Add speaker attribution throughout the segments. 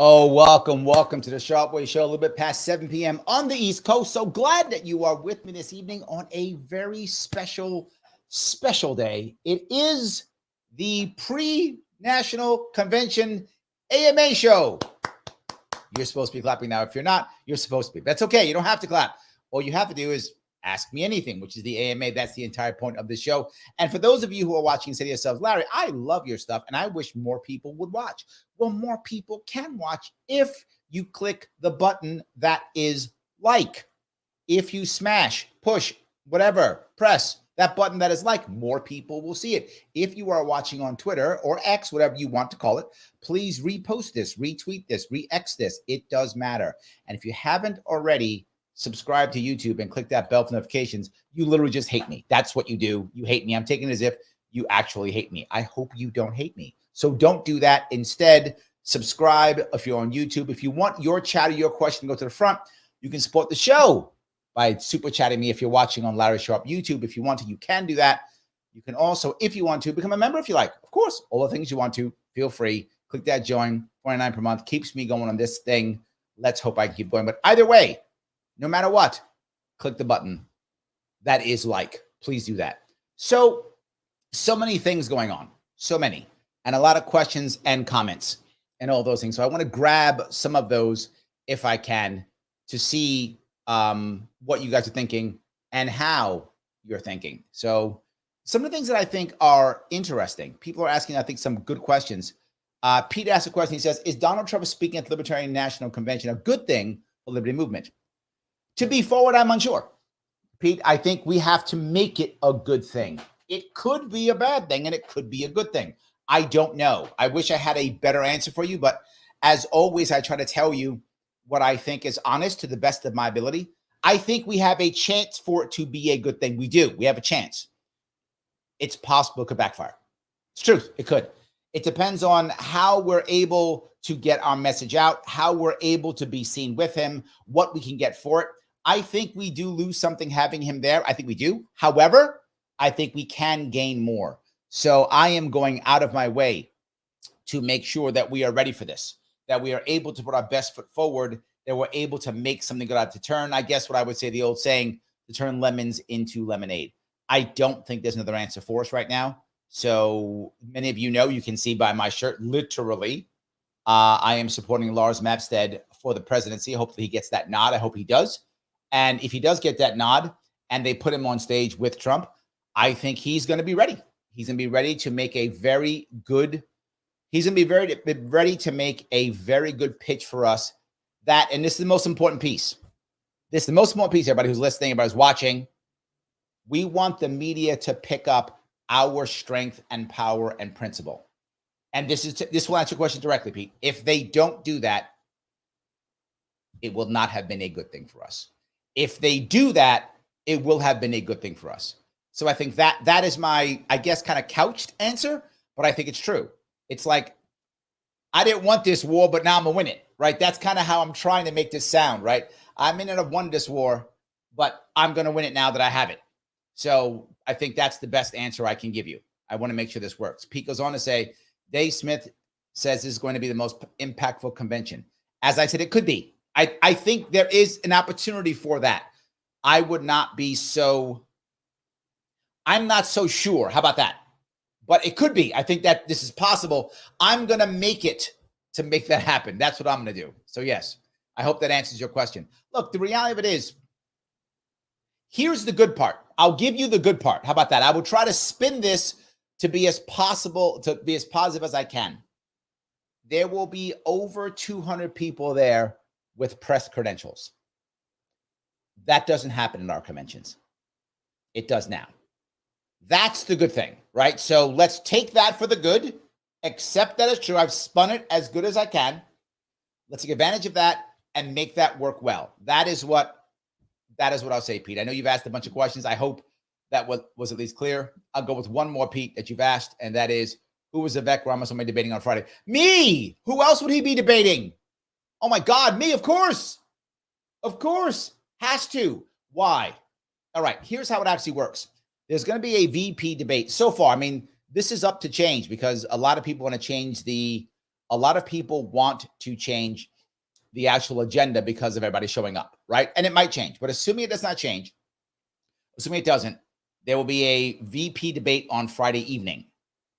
Speaker 1: Oh, welcome to the Sharpe Way Show. A little bit past 7 p.m. on the East Coast. So glad that you are with me this evening on a very special day. It is the pre-national convention AMA show. You're supposed to be clapping now. If you're not, you're supposed to be. That's okay. You don't have to clap. All you have to do is ask me anything, which is the AMA. That's the entire point of the show. And for those of you who are watching, say to yourselves, Larry, I love your stuff, and I wish more people would watch. Well, more people can watch if you click the button that is like. If you smash, push, whatever, press that button that is like, more people will see it. If you are watching on Twitter or X, whatever you want to call it, please repost this, retweet this, re-X this. It does matter. And if you haven't already, subscribe to YouTube and click that bell for notifications. You literally just hate me. That's what you do. You hate me. I'm taking it as if you actually hate me. I hope you don't hate me. So don't do that. Instead, subscribe if you're on YouTube. If you want your chat or your question to go to the front, you can support the show by super chatting me if you're watching on Larry Sharpe YouTube. If you want to, you can do that. You can also, if you want to, become a member if you like. Of course, all the things you want to, feel free. Click that join, $49 per month. Keeps me going on this thing. Let's hope I can keep going. But either way, no matter what, click the button that is like. Please do that. So many things going on. So many. And a lot of questions and comments and all those things. So I want to grab some of those if I can to see what you guys are thinking and how you're thinking. So some of the things that I think are interesting. People are asking, I think, some good questions. Pete asked a question. He says, is Donald Trump speaking at the Libertarian National Convention a good thing for the Liberty Movement? To be forward, I'm unsure. Pete, I think we have to make it a good thing. It could be a bad thing and it could be a good thing. I don't know. I wish I had a better answer for you, but as always, I try to tell you what I think is honest to the best of my ability. I think we have a chance for it to be a good thing. We do. We have a chance. It's possible it could backfire. It's truth. It could. It depends on how we're able to get our message out, how we're able to be seen with him, what we can get for it. I think we do lose something having him there. I think we do. However, I think we can gain more. So I am going out of my way to make sure that we are ready for this, that we are able to put our best foot forward, that we're able to make something good out to turn. I guess what I would say, the old saying, to turn lemons into lemonade. I don't think there's another answer for us right now. So many of you know, you can see by my shirt, literally, I am supporting Lars Mapstead for the presidency. Hopefully he gets that nod. I hope he does. And if he does get that nod and they put him on stage with Trump, I think he's going to be ready. He's going to be ready to make a very good, he's going to be ready to make a very good pitch for us. That, and this is the most important piece. This is the most important piece, everybody who's listening, everybody who's watching. We want the media to pick up our strength and power and principle. And this will answer your question directly, Pete. If they don't do that, it will not have been a good thing for us. If they do that, it will have been a good thing for us. So I think that is my, I guess, kind of couched answer, but I think it's true. It's like, I didn't want this war, but now I'm gonna win it, right? That's kind of how I'm trying to make this sound, right? I may not have won this war, but I'm gonna win it now that I have it. So I think that's the best answer I can give you. I want to make sure this works. Pete goes on to say, Dave Smith says this is going to be the most impactful convention. As I said, it could be. I think there is an opportunity for that. I would not be so, I'm not so sure. How about that? But it could be. I think that this is possible. I'm going to make it to make that happen. That's what I'm going to do. So yes, I hope that answers your question. Look, the reality of it is, here's the good part. I'll give you the good part. How about that? I will try to spin this to be as possible, to be as positive as I can. There will be over 200 people there with press credentials. That doesn't happen in our conventions. It does now. That's the good thing, right? So let's take that for the good, accept that it's true. I've spun it as good as I can. Let's take advantage of that and make that work well. That is what I'll say, Pete. I know you've asked a bunch of questions. I hope that was at least clear. I'll go with one more, Pete, that you've asked, and that is, who was Vivek Ramaswamy debating on Friday? Me! Who else would he be debating? Oh my God, me, of course. Of course. Has to. Why? All right, here's how it actually works. There's going to be a VP debate. So far, I mean, this is up to change because a lot of people want to change the a lot of people want to change the actual agenda because of everybody showing up, right? And it might change, but assuming it does not change, assuming it doesn't, there will be a VP debate on Friday evening.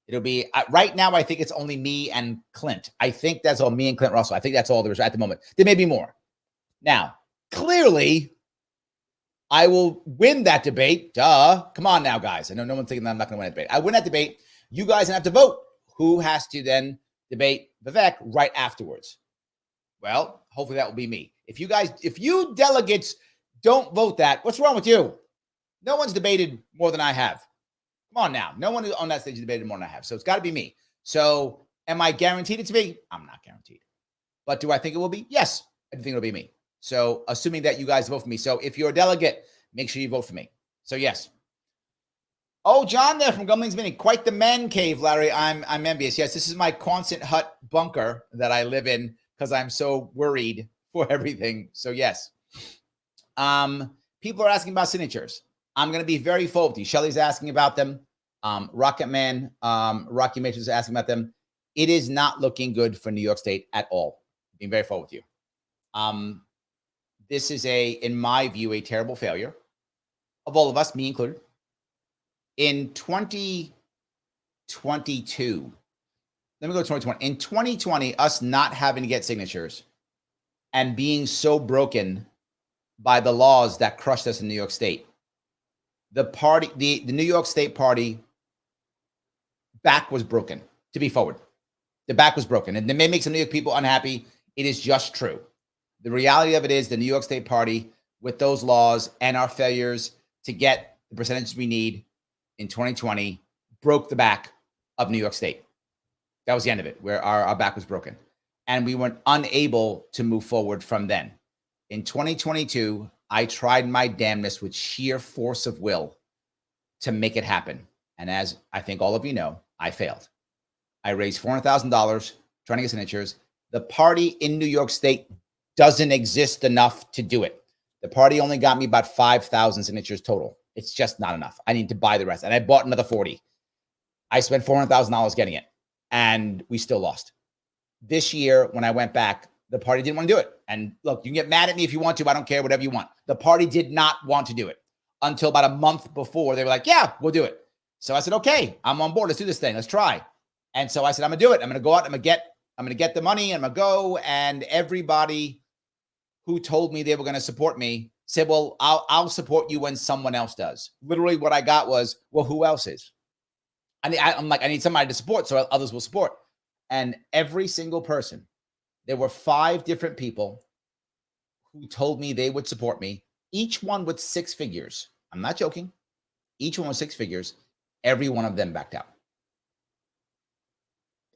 Speaker 1: It'll be right now. I think it's only me and Clint. I think that's all, me and Clint Russell. I think that's all there is at the moment. There may be more. Now, clearly, I will win that debate. Duh. Come on now, guys. I know no one's thinking that I'm not going to win that debate. I win that debate. You guys have to vote. Who has to then debate Vivek right afterwards? Well, hopefully that will be me. If you delegates don't vote that, what's wrong with you? No one's debated more than I have. Come on now. No one on that stage debated more than I have. So it's got to be me. So am I guaranteed it to be? I'm not guaranteed. But do I think it will be? Yes, I think it'll be me. So assuming that you guys vote for me. So if you're a delegate, make sure you vote for me. So yes. Oh, John there from Gumlings Mini. Quite the man cave, Larry. I'm envious. Yes, this is my Quonset hut bunker that I live in because I'm so worried for everything. So yes. People are asking about signatures. I'm going to be very full with you. Shelly's asking about them. Rocket Man, Rocky Matrix is asking about them. It is not looking good for New York State at all. Being very full with you. This is in my view, a terrible failure of all of us, me included. In 2022, let me go to 2020. In 2020, us not having to get signatures and being so broken by the laws that crushed us in New York State, the New York State party back was broken, to be forward. The back was broken. And it may make some New York people unhappy. It is just true. The reality of it is the New York State party, with those laws and our failures to get the percentages we need in 2020, broke the back of New York State. That was the end of it, where our back was broken. And we were unable to move forward from then. In 2022, I tried my damnedest with sheer force of will to make it happen. And as I think all of you know, I failed. I raised $400,000 trying to get signatures. The party in New York State doesn't exist enough to do it. The party only got me about 5,000 signatures total. It's just not enough. I need to buy the rest. And I bought another 40. I spent $400,000 getting it, and we still lost. This year, when I went back, the party didn't want to do it. And look, you can get mad at me if you want to. I don't care, whatever you want. The party did not want to do it until about a month before. They were like, yeah, we'll do it. So I said, okay, I'm on board. Let's do this thing. Let's try. And so I said, I'm going to do it. I'm going to go out. I'm going to get the money. I'm going to go. And everybody who told me they were going to support me said, well, I'll support you when someone else does. Literally what I got was, well, who else is? I'm like, I need somebody to support so others will support. And every single person, there were 5 different people who told me they would support me, each one with 6 figures. I'm not joking. Each one with 6 figures. Every one of them backed out.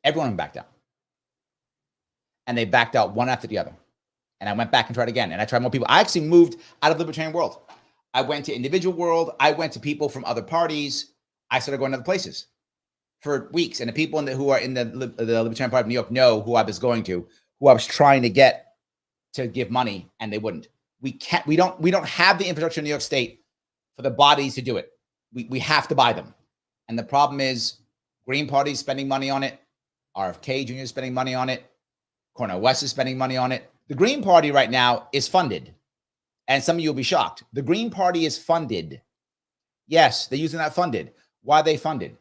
Speaker 1: Every one of them backed out. And they backed out one after the other. And I went back and tried again. And I tried more people. I actually moved out of the libertarian world. I went to individual world. I went to people from other parties. I started going to other places for weeks. And the people who are in the Libertarian Party of New York know who I was going to, who I was trying to get to give money, and they wouldn't. We don't have the infrastructure in New York State for the bodies to do it. We have to buy them. And the problem is Green Party is spending money on it. RFK Jr. is spending money on it. Cornel West is spending money on it. The Green Party right now is funded. And some of you will be shocked. The Green Party is funded. Yes, they're using that funded. Why are they funded?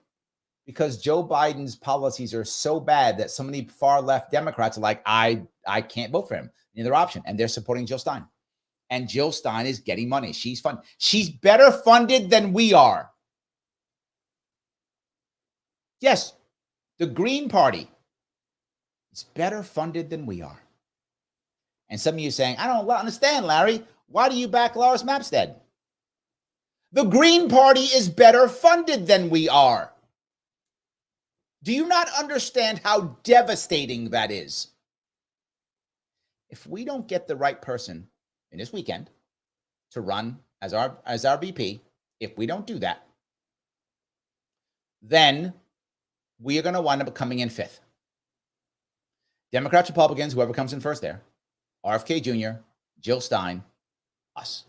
Speaker 1: Because Joe Biden's policies are so bad that so many far left Democrats are like, I can't vote for him. Neither option. And they're supporting Jill Stein. And Jill Stein is getting money. She's funded. She's better funded than we are. Yes, the Green Party is better funded than we are. And some of you are saying, I don't understand, Larry. Why do you back Lawrence Mapstead? The Green Party is better funded than we are. Do you not understand how devastating that is? If we don't get the right person in this weekend to run as our VP, if we don't do that, then we are going to wind up coming in 5th. Democrats, Republicans, whoever comes in first there, RFK Jr., Jill Stein, us.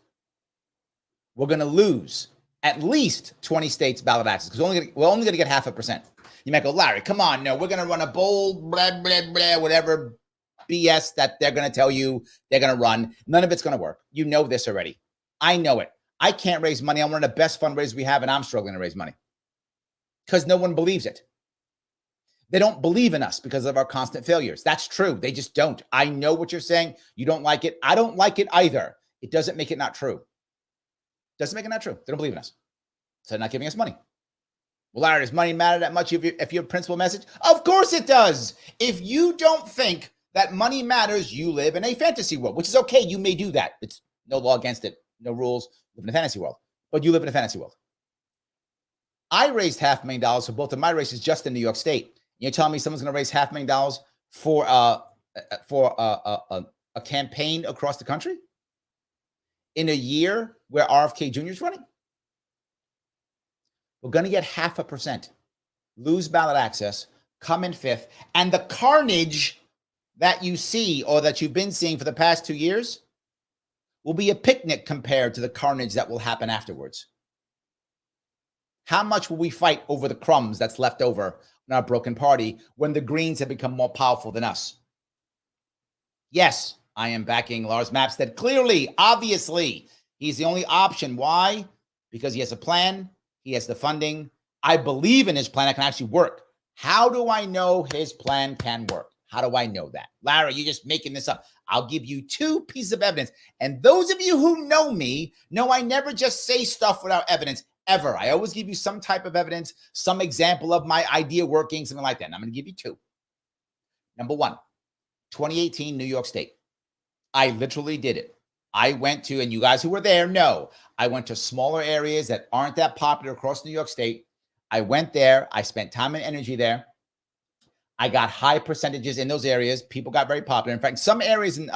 Speaker 1: We're going to lose at least 20 states ballot access because we're only going to get 0.5%. You might go, Larry, come on. No, we're going to run a bold, blah, blah, blah, whatever BS that they're going to tell you they're going to run. None of it's going to work. You know this already. I know it. I can't raise money. I'm one of the best fundraisers we have, and I'm struggling to raise money because no one believes it. They don't believe in us because of our constant failures. That's true. They just don't. I know what you're saying. You don't like it. I don't like it either. It doesn't make it not true. Doesn't make it not true. They don't believe in us. So they're not giving us money. Well, Larry, does money matter that much if you have a principal message? Of course it does. If you don't think that money matters, you live in a fantasy world, which is okay. You may do that. It's no law against it. No rules. Live in a fantasy world. But you live in a fantasy world. I raised $500,000 for both of my races just in New York State. You're telling me someone's going to raise $500,000 for a campaign across the country in a year where RFK Jr. is running? We're going to get 0.5%, lose ballot access, come in fifth, and the carnage that you see or that you've been seeing for the past 2 years will be a picnic compared to the carnage that will happen afterwards. How much will we fight over the crumbs that's left over in our broken party when the Greens have become more powerful than us? Yes, I am backing Lars Mapstead. Clearly, obviously, he's the only option. Why? Because he has a plan. He has the funding. I believe in his plan. It can actually work. How do I know his plan can work? How do I know that? Larry, you're just making this up. I'll give you 2 pieces of evidence. And those of you who know me know I never just say stuff without evidence, ever. I always give you some type of evidence, some example of my idea working, something like that. And I'm going to give you 2. Number 1, 2018, New York State. I literally did it. I went to, and you guys who were there know, I went to smaller areas that aren't that popular across New York State. I went there. I spent time and energy there. I got high percentages in those areas. People got very popular. In fact, some areas in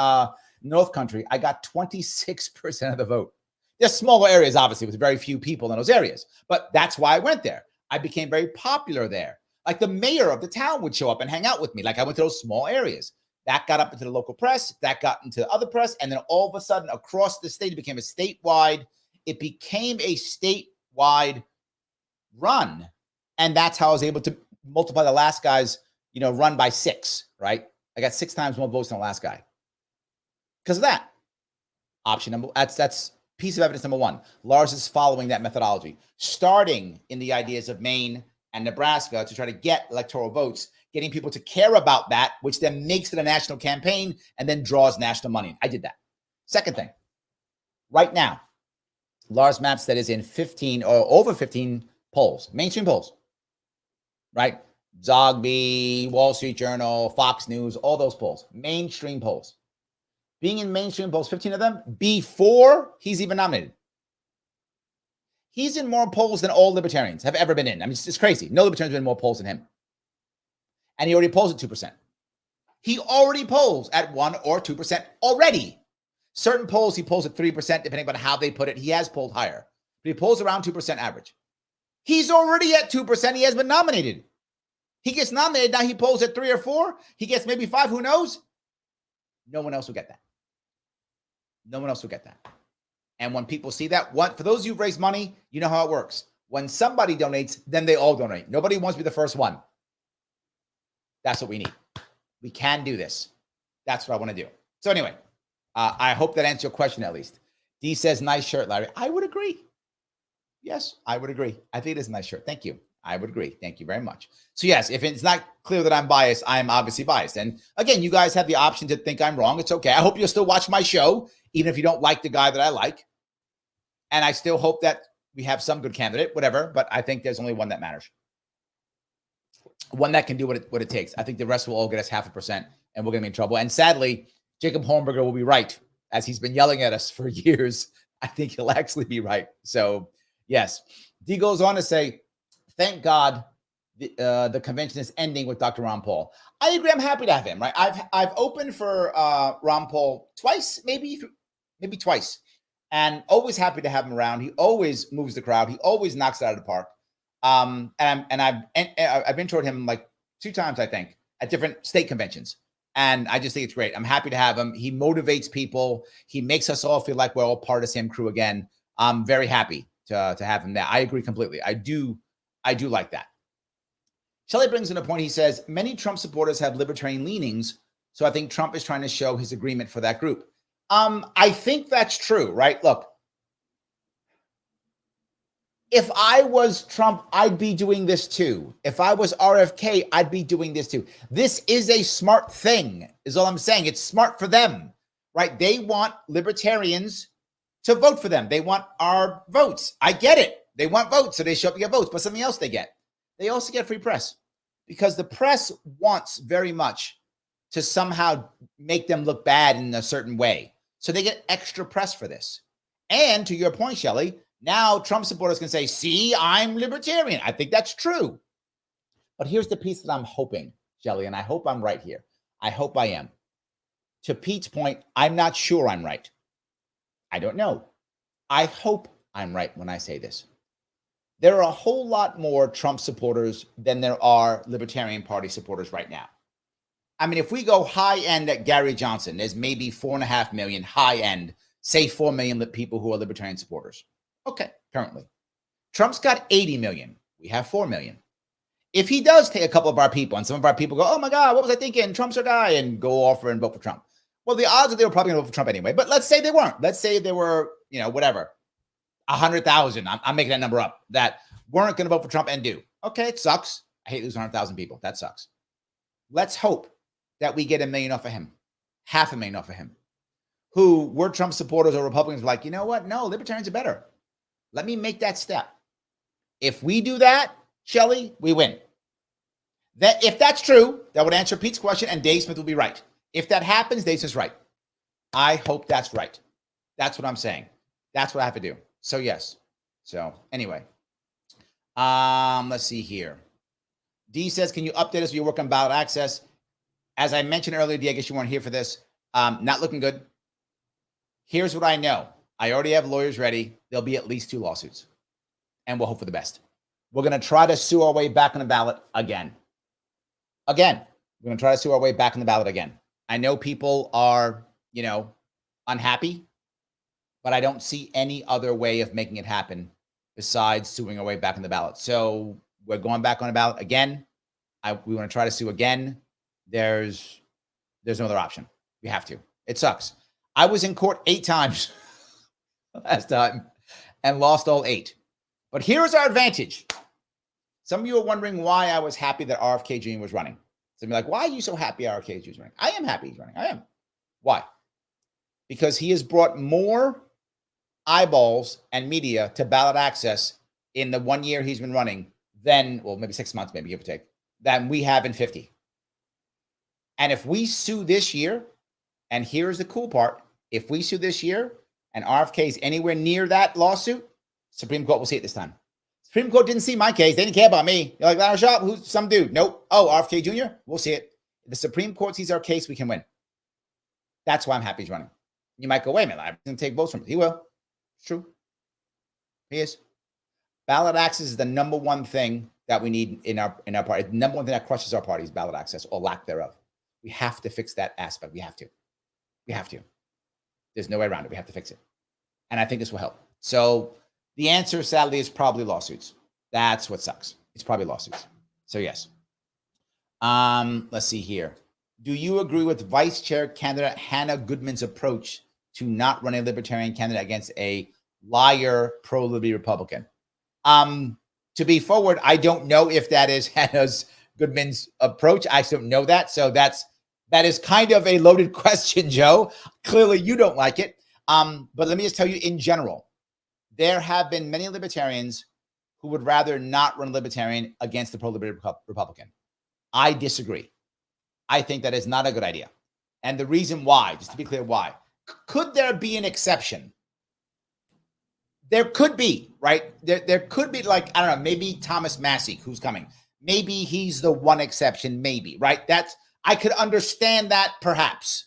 Speaker 1: North Country, I got 26% of the vote. There's smaller areas, obviously, with very few people in those areas. But that's why I went there. I became very popular there. Like the mayor of the town would show up and hang out with me. Like I went to those small areas. That got up into the local press. That got into other press. And then all of a sudden, across the state, it became a statewide. It became a statewide run. And that's how I was able to multiply the last guy's, run by 6, right? I got 6 times more votes than the last guy. Because of that. Option number, that's piece of evidence number 1. Lars is following that methodology, starting in the ideas of Maine and Nebraska to try to get electoral votes, getting people to care about that, which then makes it a national campaign and then draws national money. I did that. Second thing, right now, Lars Mapstead is in 15 or over 15 polls, mainstream polls, right? Zogby, Wall Street Journal, Fox News, all those polls, mainstream polls. Being in mainstream polls, 15 of them, before he's even nominated. He's in more polls than all libertarians have ever been in. I mean, it's crazy. No libertarians have been in more polls than him. And he already polls at 2%. He already polls at 1 or 2% already. Certain polls, he polls at 3%, depending on how they put it. He has polled higher. But he polls around 2% average. He's already at 2%. He has been nominated. He gets nominated. Now he polls at 3 or 4. He gets maybe 5. Who knows? No one else will get that. No one else will get that. And when people see that, for those of you who've raised money, you know how it works. When somebody donates, then they all donate. Nobody wants to be the first one. That's what we need. We can do this. That's what I want to do. So anyway, I hope that answers your question at least. D says, nice shirt, Larry. I would agree. Yes, I would agree. I think it is a nice shirt. Thank you. I would agree. Thank you very much. So yes, if it's not clear that I'm biased, I'm obviously biased. And again, you guys have the option to think I'm wrong. It's okay. I hope you'll still watch my show, even if you don't like the guy that I like. And I still hope that we have some good candidate, whatever. But I think there's only one that matters. One that can do what it takes. I think the rest will all get us 0.5%, and we're going to be in trouble. And sadly, Jacob Hornberger will be right, as he's been yelling at us for years. I think he'll actually be right. So yes. D goes on to say, thank God the convention is ending with Dr. Ron Paul. I agree. I'm happy to have him, right? I've opened for Ron Paul twice, maybe twice, and always happy to have him around. He always moves the crowd. He always knocks it out of the park. And I've introed him like 2 times, I think, at different state conventions. And I just think it's great. I'm happy to have him. He motivates people. He makes us all feel like we're all part of the same crew again. I'm very happy to have him there. I agree completely. I do like that. Shelley brings in a point. He says, many Trump supporters have libertarian leanings, so I think Trump is trying to show his agreement for that group. I think that's true, right? Look, if I was Trump, I'd be doing this too. If I was RFK, I'd be doing this too. This is a smart thing, is all I'm saying. It's smart for them, right? They want libertarians to vote for them. They want our votes. I get it. They want votes, so they show up to get votes, but something else they get. They also get free press, because the press wants very much to somehow make them look bad in a certain way. So they get extra press for this. And to your point, Shelley, now Trump supporters can say, see, I'm libertarian. I think that's true. But here's the piece that I'm hoping, Shelley, and I hope I'm right here. I hope I am. To Pete's point, I'm not sure I'm right. I don't know. I hope I'm right when I say this. There are a whole lot more Trump supporters than there are Libertarian Party supporters right now. I mean, if we go high end at Gary Johnson, there's maybe 4.5 million high end, say 4 million people who are Libertarian supporters. Okay, currently. Trump's got 80 million. We have 4 million. If he does take a couple of our people and some of our people go, oh my God, what was I thinking? Trump's our guy, and go offer and vote for Trump. Well, the odds are they were probably going to vote for Trump anyway. But let's say they weren't. Let's say there were, whatever, 100,000. I'm making that number up, that weren't going to vote for Trump and do. Okay, it sucks. I hate losing 100,000 people. That sucks. Let's hope that we get 1 million off of him, 500,000 off of him, who were Trump supporters or Republicans like, you know what? No, libertarians are better. Let me make that step. If we do that, Shelley, we win. That if that's true, that would answer Pete's question, and Dave Smith will be right. If that happens, Dave Smith's right. I hope that's right. That's what I'm saying. That's what I have to do. So yes. So anyway, let's see here. D says, can you update us with your work on ballot access? As I mentioned earlier, D, I guess you weren't here for this. Not looking good. Here's what I know. I already have lawyers ready. There'll be at least 2 lawsuits, and we'll hope for the best. We're going to try to sue our way back on the ballot again. We're going to try to sue our way back on the ballot again. I know people are, unhappy, but I don't see any other way of making it happen besides suing our way back on the ballot. So we're going back on the ballot again. We want to try to sue again. There's no other option. We have to. It sucks. I was in court 8 times last time and lost all 8. But here's our advantage. Some of you are wondering why I was happy that RFK Jr. was running. Some of you are like, why are you so happy RFK Jr. is running? I am happy he's running. I am. Why? Because he has brought more eyeballs and media to ballot access in the 1 year he's been running than, well, maybe 6 months, maybe give or take, than we have in 50. And if we sue this year, and here's the cool part, if we sue this year and RFK is anywhere near that lawsuit, Supreme Court will see it this time. Supreme Court didn't see my case. They didn't care about me. You're like, Larry Sharpe, who's some dude? Nope. Oh, RFK Jr.? We'll see it. If the Supreme Court sees our case, we can win. That's why I'm happy he's running. You might go, wait a minute, I'm going to take votes from him. He will. It's true. He is. Ballot access is the number one thing that we need in our party. The number one thing that crushes our party is ballot access, or lack thereof. We have to fix that aspect. We have to. We have to. There's no way around it. We have to fix it. And I think this will help. So the answer, sadly, is probably lawsuits. That's what sucks. It's probably lawsuits. So yes. Let's see here. Do you agree with Vice Chair candidate Hannah Goodman's approach to not run a Libertarian candidate against a liar pro-liberty Republican? To be forward, I don't know if that is Hannah Goodman's approach. I don't know that. So that is kind of a loaded question, Joe. Clearly, you don't like it. But let me just tell you in general, there have been many libertarians who would rather not run a Libertarian against the pro-liberty Republican. I disagree. I think that is not a good idea. And the reason why, just to be clear, why? Could there be an exception? There could be, right? There could be, like, I don't know, maybe Thomas Massey, who's coming. Maybe he's the one exception, maybe, right? I could understand that perhaps.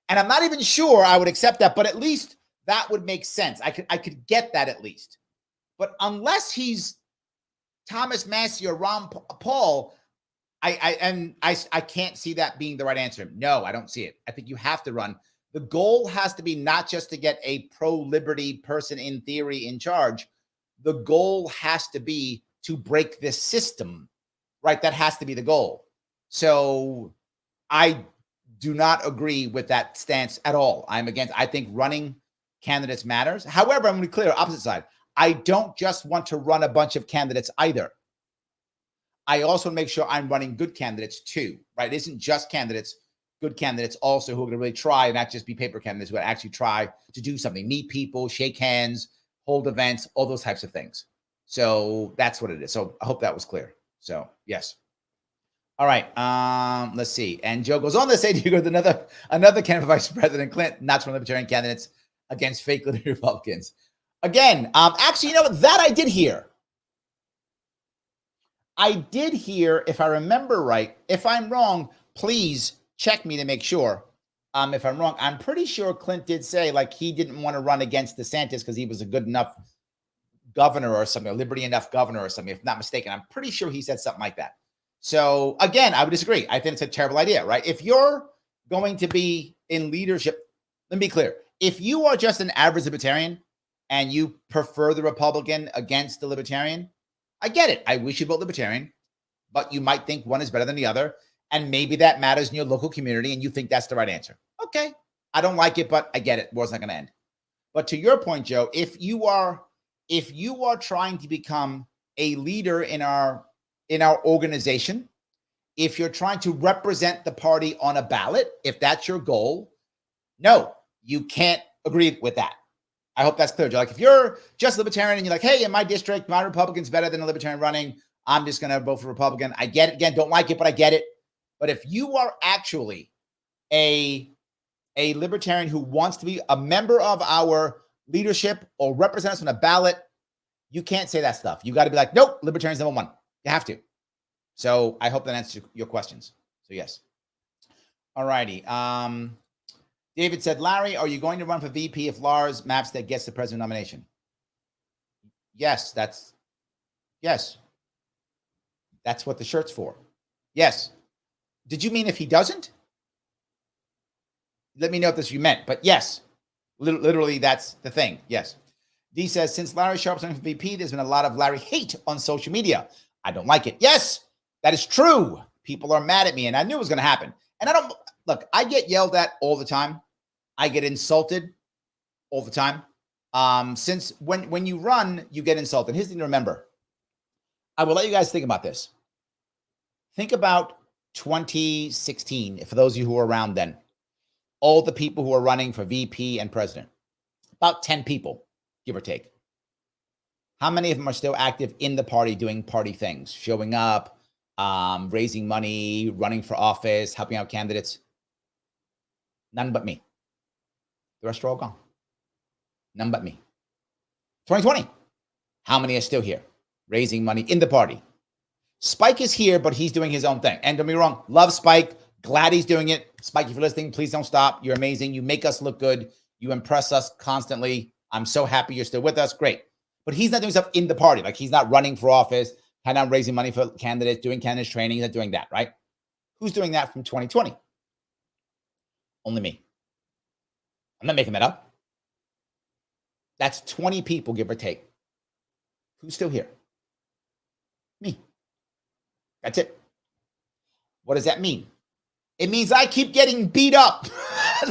Speaker 1: And I'm not even sure I would accept that, but at least that would make sense. I could get that at least. But unless he's Thomas Massey or Ron Paul, I can't see that being the right answer. No, I don't see it. I think you have to run. The goal has to be not just to get a pro-liberty person in theory in charge. The goal has to be to break this system right? That has to be the goal. So I do not agree with that stance at all. I think running candidates matters. However, I'm going to be clear, opposite side. I don't just want to run a bunch of candidates either. I also want to make sure I'm running good candidates too, right? It isn't just candidates, good candidates also who are going to really try and not just be paper candidates, who actually try to do something, meet people, shake hands, hold events, all those types of things. So that's what it is. So I hope that was clear. So yes. All right. Let's see. And Joe goes on to say, do you go with another candidate for Vice President Clinton, not from Libertarian candidates against fake Republicans? Again, actually, you know what? That I did hear. I did hear, if I remember right. If I'm wrong, please check me to make sure. If I'm wrong, I'm pretty sure Clint did say like he didn't want to run against DeSantis because he was a good enough governor or something, a liberty enough governor or something, if not mistaken. I'm pretty sure he said something like that. So again, I would disagree. I think it's a terrible idea, right? If you're going to be in leadership, let me be clear. If you are just an average libertarian and you prefer the Republican against the libertarian, I get it. I wish you vote libertarian, but you might think one is better than the other. And maybe that matters in your local community and you think that's the right answer. Okay. I don't like it, but I get it. War's not going to end. But to your point, Joe, if you are trying to become a leader in our organization, if you're trying to represent the party on a ballot, if that's your goal, no, you can't agree with that. I hope that's clear, Joe. Like if you're just libertarian and you're like, hey, in my district, my Republican's better than a libertarian running, I'm just going to vote for Republican. I get it. Again, don't like it, but I get it. But if you are actually a libertarian who wants to be a member of our leadership or represent us on a ballot, you can't say that stuff. You got to be like, nope, libertarian's number one. You have to. So I hope that answers your questions. So yes. All righty. David said, Larry, are you going to run for VP if Lars Mapstead gets the president nomination? Yes, that's what the shirt's for. Yes. Did you mean if he doesn't? Let me know if this you meant, but yes, literally that's the thing. Yes. D says, since Larry Sharpe's running for VP, there's been a lot of Larry hate on social media. I don't like it. Yes, that is true. People are mad at me and I knew it was going to happen. And I get yelled at all the time. I get insulted all the time. Since when you run, you get insulted. Here's the thing to remember. I will let you guys think about this. Think about 2016, for those of you who were around then. All the people who are running for VP and president. About 10 people, give or take. How many of them are still active in the party doing party things? Showing up, raising money, running for office, helping out candidates? None but me. The rest are all gone. None but me. 2020. How many are still here? Raising money in the party. Spike is here, but he's doing his own thing. And don't be wrong, love Spike. Glad he's doing it. Spike, if you're listening, please don't stop. You're amazing. You make us look good. You impress us constantly. I'm so happy you're still with us. Great. But he's not doing stuff in the party. Like he's not running for office, kind of raising money for candidates, doing candidates training. He's not doing that, right? Who's doing that from 2020? Only me. I'm not making that up. That's 20 people, give or take. Who's still here? Me. That's it. What does that mean? It means I keep getting beat up.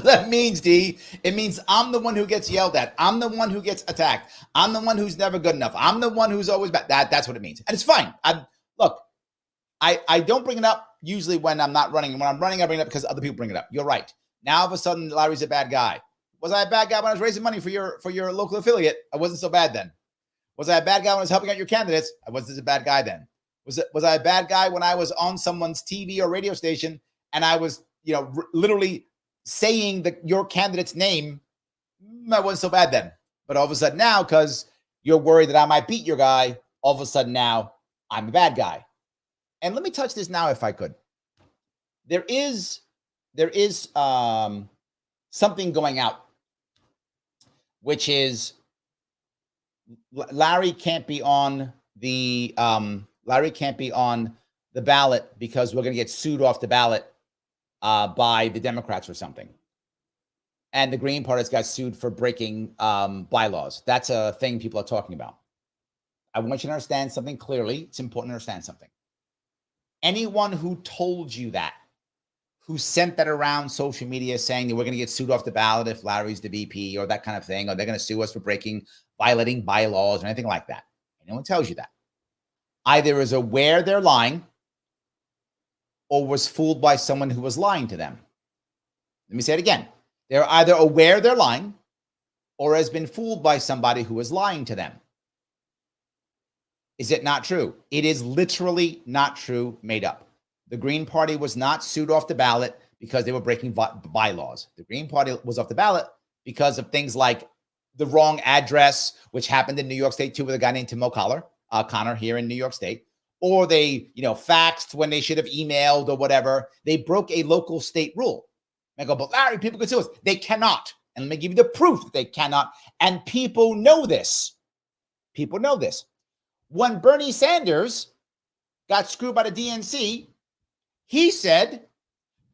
Speaker 1: That means, D, it means I'm the one who gets yelled at. I'm the one who gets attacked. I'm the one who's never good enough. I'm the one who's always bad. That's what it means. And it's fine. I don't bring it up usually when I'm not running. When I'm running, I bring it up because other people bring it up. You're right. Now, all of a sudden, Larry's a bad guy. Was I a bad guy when I was raising money for your local affiliate? I wasn't so bad then. Was I a bad guy when I was helping out your candidates? I wasn't a bad guy then. Was I a bad guy when I was on someone's TV or radio station and I was, literally saying your candidate's name? I wasn't so bad then. But all of a sudden now, because you're worried that I might beat your guy, all of a sudden now I'm a bad guy. And let me touch this now if I could. There is something going out, which is Larry can't be on the ballot because we're going to get sued off the ballot by the Democrats or something. And the Green Party got sued for breaking bylaws. That's a thing people are talking about. I want you to understand something clearly. It's important to understand something. Anyone who told you that, who sent that around social media saying that we're going to get sued off the ballot if Larry's the VP or that kind of thing, or they're going to sue us for violating bylaws or anything like that. Anyone tells you that, either is aware they're lying or was fooled by someone who was lying to them. Let me say it again. They're either aware they're lying or has been fooled by somebody who is lying to them. Is it not true? It is literally not true, made up. The Green Party was not sued off the ballot because they were breaking bylaws. The Green Party was off the ballot because of things like the wrong address, which happened in New York State too, with a guy named Tim O'Connor here in New York State, or they, faxed when they should have emailed or whatever. They broke a local state rule. I go, but Larry, people can sue us. They cannot. And let me give you the proof that they cannot. And people know this. People know this. When Bernie Sanders got screwed by the DNC, he said,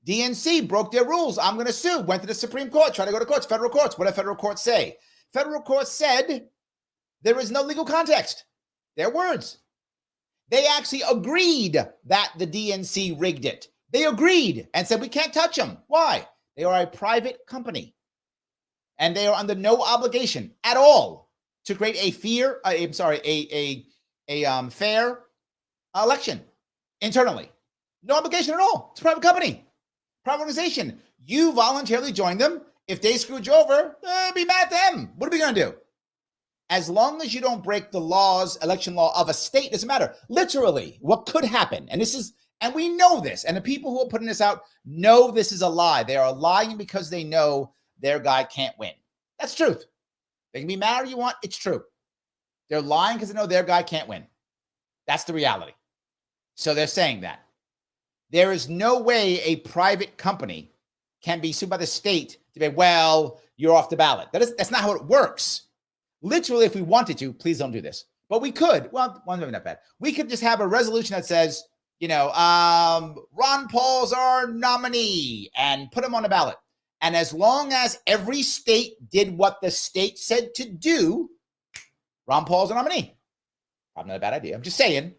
Speaker 1: DNC broke their rules. I'm going to sue. Went to the Supreme Court, tried to go to courts, federal courts. What did federal courts say? Federal courts said there is no legal context. Their words. They actually agreed that the DNC rigged it. They agreed and said, we can't touch them. Why? They are a private company. And they are under no obligation at all to create a fair election internally. No obligation at all. It's a private company, private organization. You voluntarily joined them. If they screwed you over, be mad at them. What are we going to do? As long as you don't break the laws, election law of a state, doesn't matter. Literally, what could happen? And we know this. And the people who are putting this out know this is a lie. They are lying because they know their guy can't win. That's truth. They can be mad all you want. It's true. They're lying because they know their guy can't win. That's the reality. So they're saying that. There is no way a private company can be sued by the state to be, well, you're off the ballot. That's not how it works. Literally, if we wanted to, please don't do this. But we could. Well, maybe not bad. We could just have a resolution that says, Ron Paul's our nominee and put him on the ballot. And as long as every state did what the state said to do, Ron Paul's a nominee. Probably not a bad idea. I'm just saying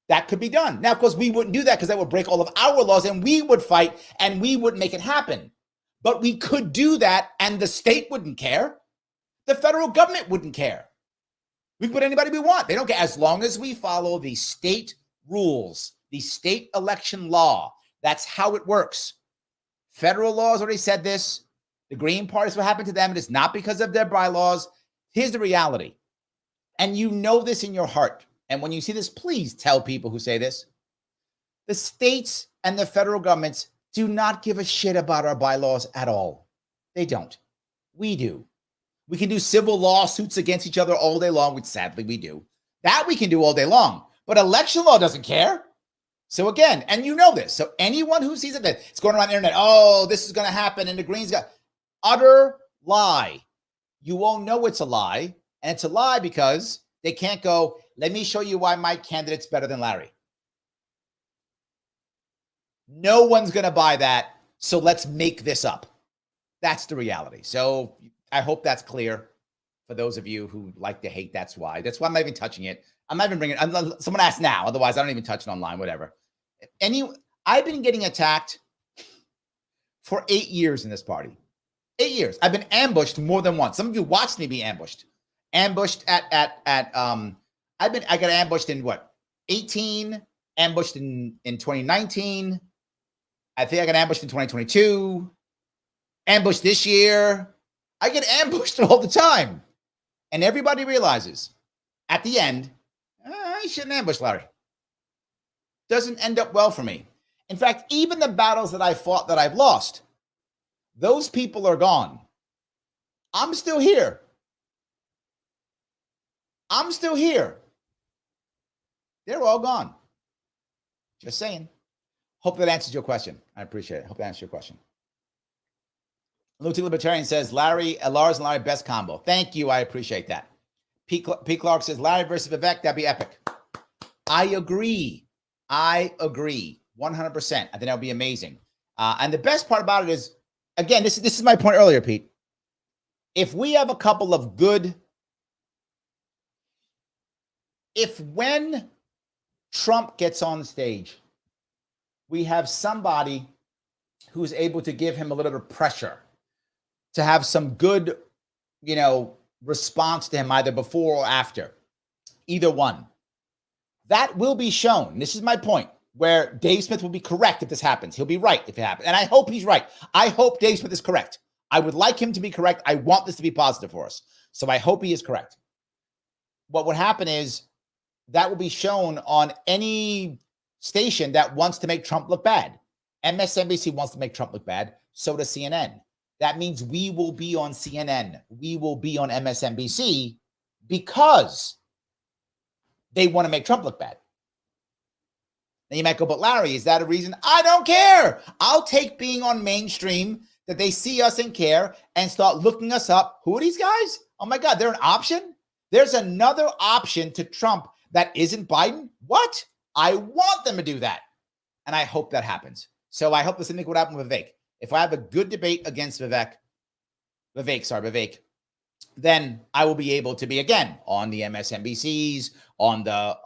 Speaker 1: that could be done. Now, of course, we wouldn't do that because that would break all of our laws and we would fight and we would make it happen. But we could do that and the state wouldn't care. The federal government wouldn't care. We can put anybody we want. They don't care as long as we follow the state rules, the state election law. That's how it works. Federal laws already said this. The Green Party is what happened to them. It is not because of their bylaws. Here's the reality. And you know this in your heart. And when you see this, please tell people who say this. The states and the federal governments do not give a shit about our bylaws at all. They don't. We do. We can do civil lawsuits against each other all day long, which sadly we do. That we can do all day long. But election law doesn't care. So again, and you know this. So anyone who sees it, that it's going around the internet, oh, this is going to happen, and the Greens got utter lie. You won't know it's a lie. And it's a lie because they can't go, let me show you why my candidate's better than Larry. No one's going to buy that. So let's make this up. That's the reality. So I hope that's clear for those of you who like to hate. That's why I'm not even touching it. I'm not even bringing it. Someone asked now. Otherwise, I don't even touch it online, whatever. I've been getting attacked for 8 years in this party. 8 years. I've been ambushed more than once. Some of you watched me be ambushed. Ambushed I got ambushed in what? 18, ambushed in 2019. I think I got ambushed in 2022. Ambushed this year. I get ambushed all the time. And everybody realizes at the end, I shouldn't ambush Larry. Doesn't end up well for me. In fact, even the battles that I fought that I've lost, those people are gone. I'm still here. I'm still here. They're all gone. Just saying. Hope that answers your question. I appreciate it. Hope that answers your question. Pre-Libertarian says, Lars and Larry, best combo. Thank you. I appreciate that. P. Clark says, Larry versus Vivek, that'd be epic. I agree. 100%. I think that would be amazing. And the best part about it is, again, this is my point earlier, Pete. If we have a couple of good, when Trump gets on stage we have somebody who's able to give him a little bit of pressure, to have some good, response to him either before or after, either one. That will be shown. This is my point, where Dave Smith will be correct if this happens. He'll be right if it happens. And I hope he's right. I hope Dave Smith is correct. I would like him to be correct. I want this to be positive for us. So I hope he is correct. What would happen is that will be shown on any station that wants to make Trump look bad. MSNBC wants to make Trump look bad. So does CNN. That means we will be on CNN. We will be on MSNBC because they want to make Trump look bad. Now you might go, but Larry, is that a reason? I don't care. I'll take being on mainstream, that they see us and care, and start looking us up. Who are these guys? Oh my God, they're an option? There's another option to Trump that isn't Biden? What? I want them to do that. And I hope that happens. So I hope the same thing would happen with Vivek. If I have a good debate against Vivek, then I will be able to be again on the MSNBCs, on the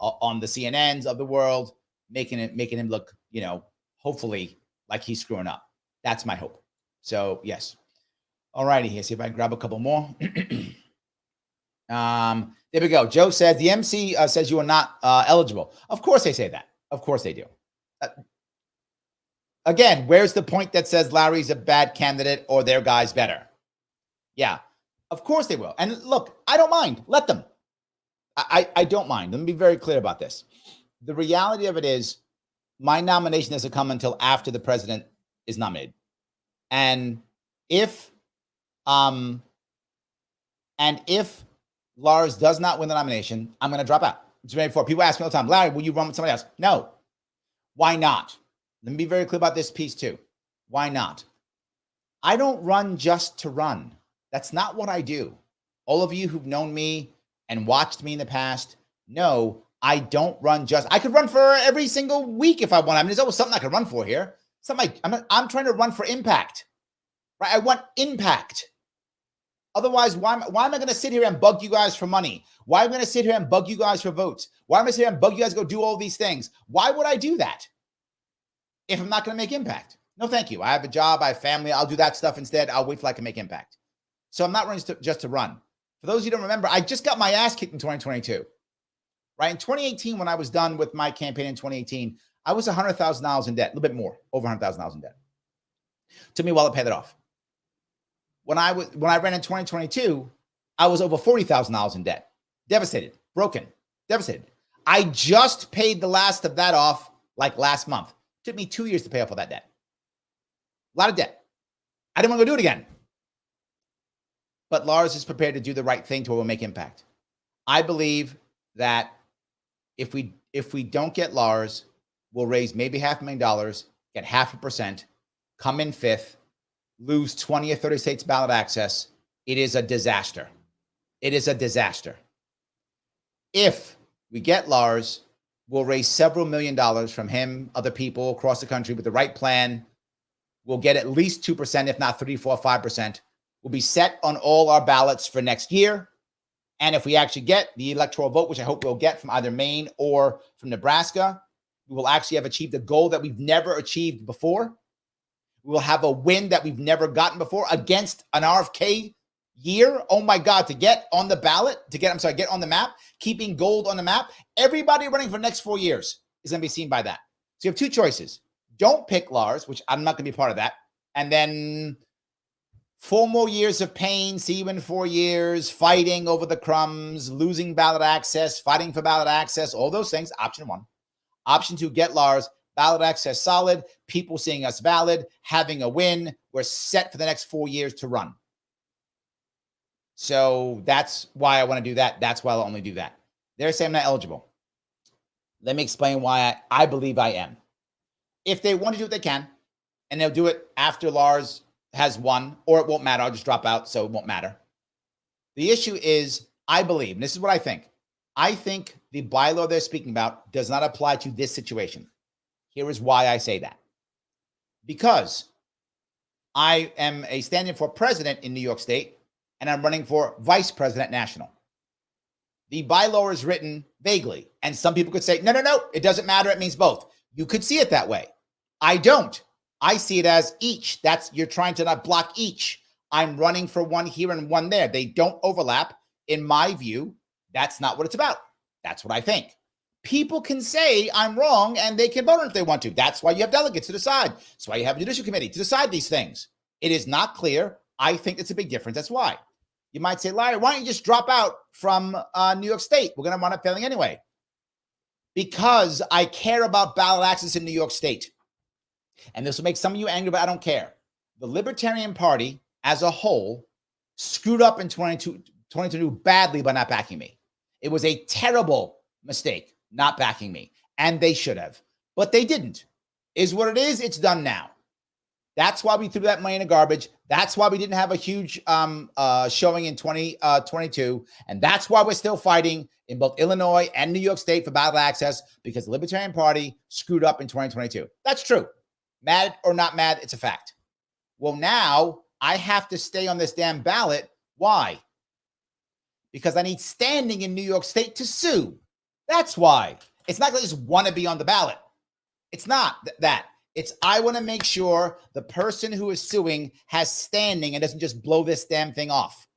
Speaker 1: CNNs of the world, making him look, hopefully like he's screwing up. That's my hope. So yes. All righty, here. See if I can grab a couple more. There we go. Joe says the MC says you are not eligible. Of course they say that. Of course they do. Again, where's the point that says Larry's a bad candidate or their guy's better? Yeah, of course they will. And look, I don't mind. Let them. I don't mind. Let me be very clear about this. The reality of it is my nomination doesn't come until after the president is nominated. And if Lars does not win the nomination, I'm going to drop out. It's very before. People ask me all the time, Larry, will you run with somebody else? No. Why not? Let me be very clear about this piece too. Why not? I don't run just to run. That's not what I do. All of you who've known me and watched me in the past know I don't run just. I could run for every single week if I want. I mean, there's always something I could run for here. Something I'm trying to run for impact, right? I want impact. Otherwise, why am I going to sit here and bug you guys for money? Why am I going to sit here and bug you guys for votes? Why am I sit here and bug you guys to go do all these things? Why would I do that if I'm not going to make impact? No, thank you. I have a job. I have family. I'll do that stuff instead. I'll wait till I can make impact. So I'm not running just to run. For those of you who don't remember, I just got my ass kicked in 2022. Right? In 2018, when I was done with my campaign in 2018, I was $100,000 in debt, a little bit more, over $100,000 in debt. Took me a while to pay that off. When I ran in 2022, I was over $40,000 in debt. Devastated, broken, devastated. I just paid the last of that off like last month. It took me 2 years to pay off all that debt. A lot of debt. I didn't want to go do it again. But Lars is prepared to do the right thing to where we'll make impact. I believe that if we don't get Lars, we'll raise maybe $500,000, get 0.5%, come in fifth, lose 20 or 30 states ballot access. It is a disaster. It is a disaster. If we get Lars, we'll raise several $1 million from him, other people across the country with the right plan. We'll get at least 2%, if not 3, 4, 5%. We'll be set on all our ballots for next year. And if we actually get the electoral vote, which I hope we'll get from either Maine or from Nebraska, we will actually have achieved a goal that we've never achieved before. We will have a win that we've never gotten before against an RFK year. Oh my God, to get on the ballot, get on the map, keeping gold on the map. Everybody running for the next 4 years is going to be seen by that. So you have two choices. Don't pick Lars, which I'm not going to be part of that. And then 4 more years of pain, see you in 4 years, fighting over the crumbs, losing ballot access, fighting for ballot access, all those things. Option 1. Option 2, get Lars, ballot access solid, people seeing us valid, having a win. We're set for the next 4 years to run. So that's why I want to do that. That's why I'll only do that. They're saying I'm not eligible. Let me explain why I believe I am. If they want to do it, they can. And they'll do it after Lars has won, or it won't matter. I'll just drop out, so it won't matter. The issue is, I believe, and this is what I think the bylaw they're speaking about does not apply to this situation. Here is why I say that. Because I am a stand-in for president in New York State, and I'm running for vice president national. The bylaw is written vaguely, and some people could say, no, it doesn't matter. It means both. You could see it that way. I don't. I see it as each. You're trying to not block each. I'm running for one here and one there. They don't overlap. In my view, that's not what it's about. That's what I think. People can say I'm wrong and they can vote on it if they want to. That's why you have delegates to decide. That's why you have a judicial committee to decide these things. It is not clear. I think it's a big difference. That's why. You might say, Larry, why don't you just drop out from New York State? We're going to wind up failing anyway. Because I care about ballot access in New York State. And this will make some of you angry, but I don't care. The Libertarian Party as a whole screwed up in 2022 badly by not backing me. It was a terrible mistake not backing me. And they should have. But they didn't. Is what it is. It's done now. That's why we threw that money in the garbage. That's why we didn't have a huge showing in 2022. And that's why we're still fighting in both Illinois and New York State for ballot access, because the Libertarian Party screwed up in 2022. That's true. Mad or not mad, it's a fact. Well, now I have to stay on this damn ballot. Why? Because I need standing in New York State to sue. That's why. It's not that I just want to be on the ballot. It's not that. It's I want to make sure the person who is suing has standing and doesn't just blow this damn thing off.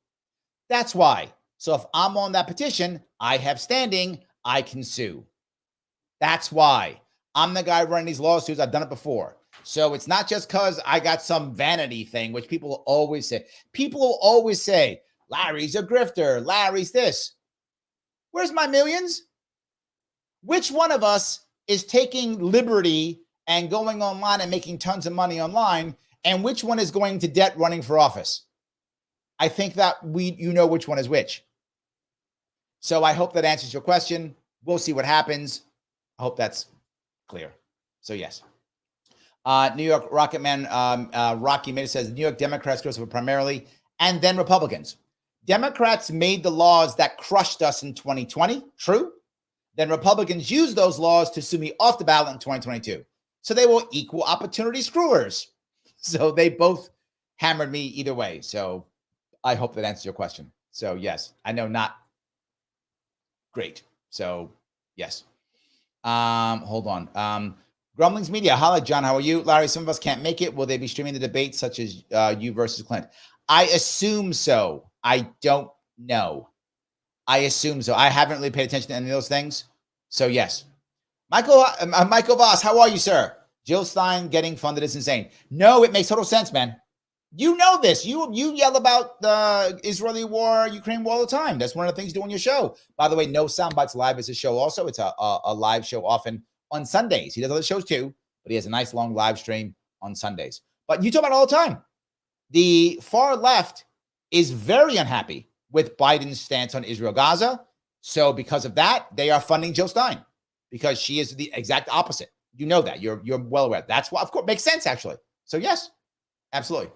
Speaker 1: That's why. So if I'm on that petition, I have standing, I can sue. That's why. I'm the guy running these lawsuits. I've done it before. So it's not just because I got some vanity thing, which people will always say. People will always say, Larry's a grifter. Larry's this. Where's my millions? Which one of us is taking liberty and going online and making tons of money online, and which one is going to debt running for office? I think that you know which one is which. So I hope that answers your question. We'll see what happens. I hope that's clear. So yes. New York Rocket Man, Rocky Made says New York Democrats goes for primarily, and then Republicans. Democrats made the laws that crushed us in 2020. True. Then Republicans used those laws to sue me off the ballot in 2022. So they were equal opportunity screwers. So they both hammered me either way. So I hope that answers your question. So yes, I know not great. So yes. Hold on. Grumblings Media. Holla, John. How are you? Larry, some of us can't make it. Will they be streaming the debate such as you versus Clint? I assume so. I don't know. I assume so. I haven't really paid attention to any of those things. So yes. Michael Voss, how are you, sir? Jill Stein getting funded is insane. No, it makes total sense, man. You know this. You yell about the Israeli war, Ukraine war all the time. That's one of the things you do on your show. By the way, No Soundbites Live is a show also. It's a live show often on Sundays. He does other shows too, but he has a nice long live stream on Sundays. But you talk about it all the time. The far left is very unhappy with Biden's stance on Israel-Gaza. So because of that, they are funding Jill Stein, because she is the exact opposite. You know that. You're well aware. That's why, of course, makes sense, actually. So yes, absolutely.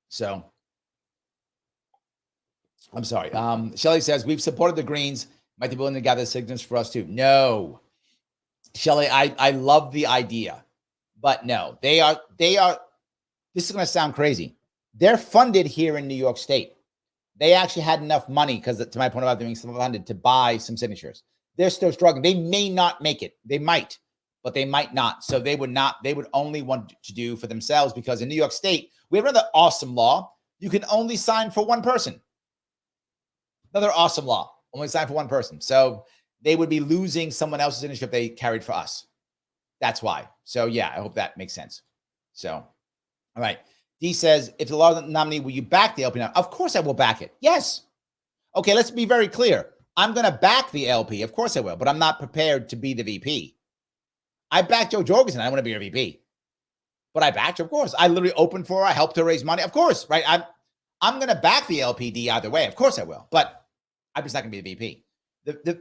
Speaker 1: So I'm sorry. Shelley says, we've supported the Greens. Might be willing to gather signatures for us too. No. Shelley, I love the idea. But no, they are, this is going to sound crazy. They're funded here in New York State. They actually had enough money, because to my point about doing some funded, to buy some signatures. They're still struggling. They may not make it. They might, but they might not. So they would only want to do for themselves, because in New York State, we have another awesome law. You can only sign for one person. Another awesome law. Only sign for one person. So they would be losing someone else's signature if they carried for us. That's why. So yeah, I hope that makes sense. So, all right. D says, if the law nominee, will you back the LP? Of course I will back it. Yes. Okay, let's be very clear. I'm going to back the LP. Of course I will, but I'm not prepared to be the VP. I backed Joe Jorgensen. I want to be a VP. But I backed her, of course. I literally opened for her. I helped her raise money. Of course, right? I'm going to back the LPD either way. Of course I will. But I'm just not going to be the VP.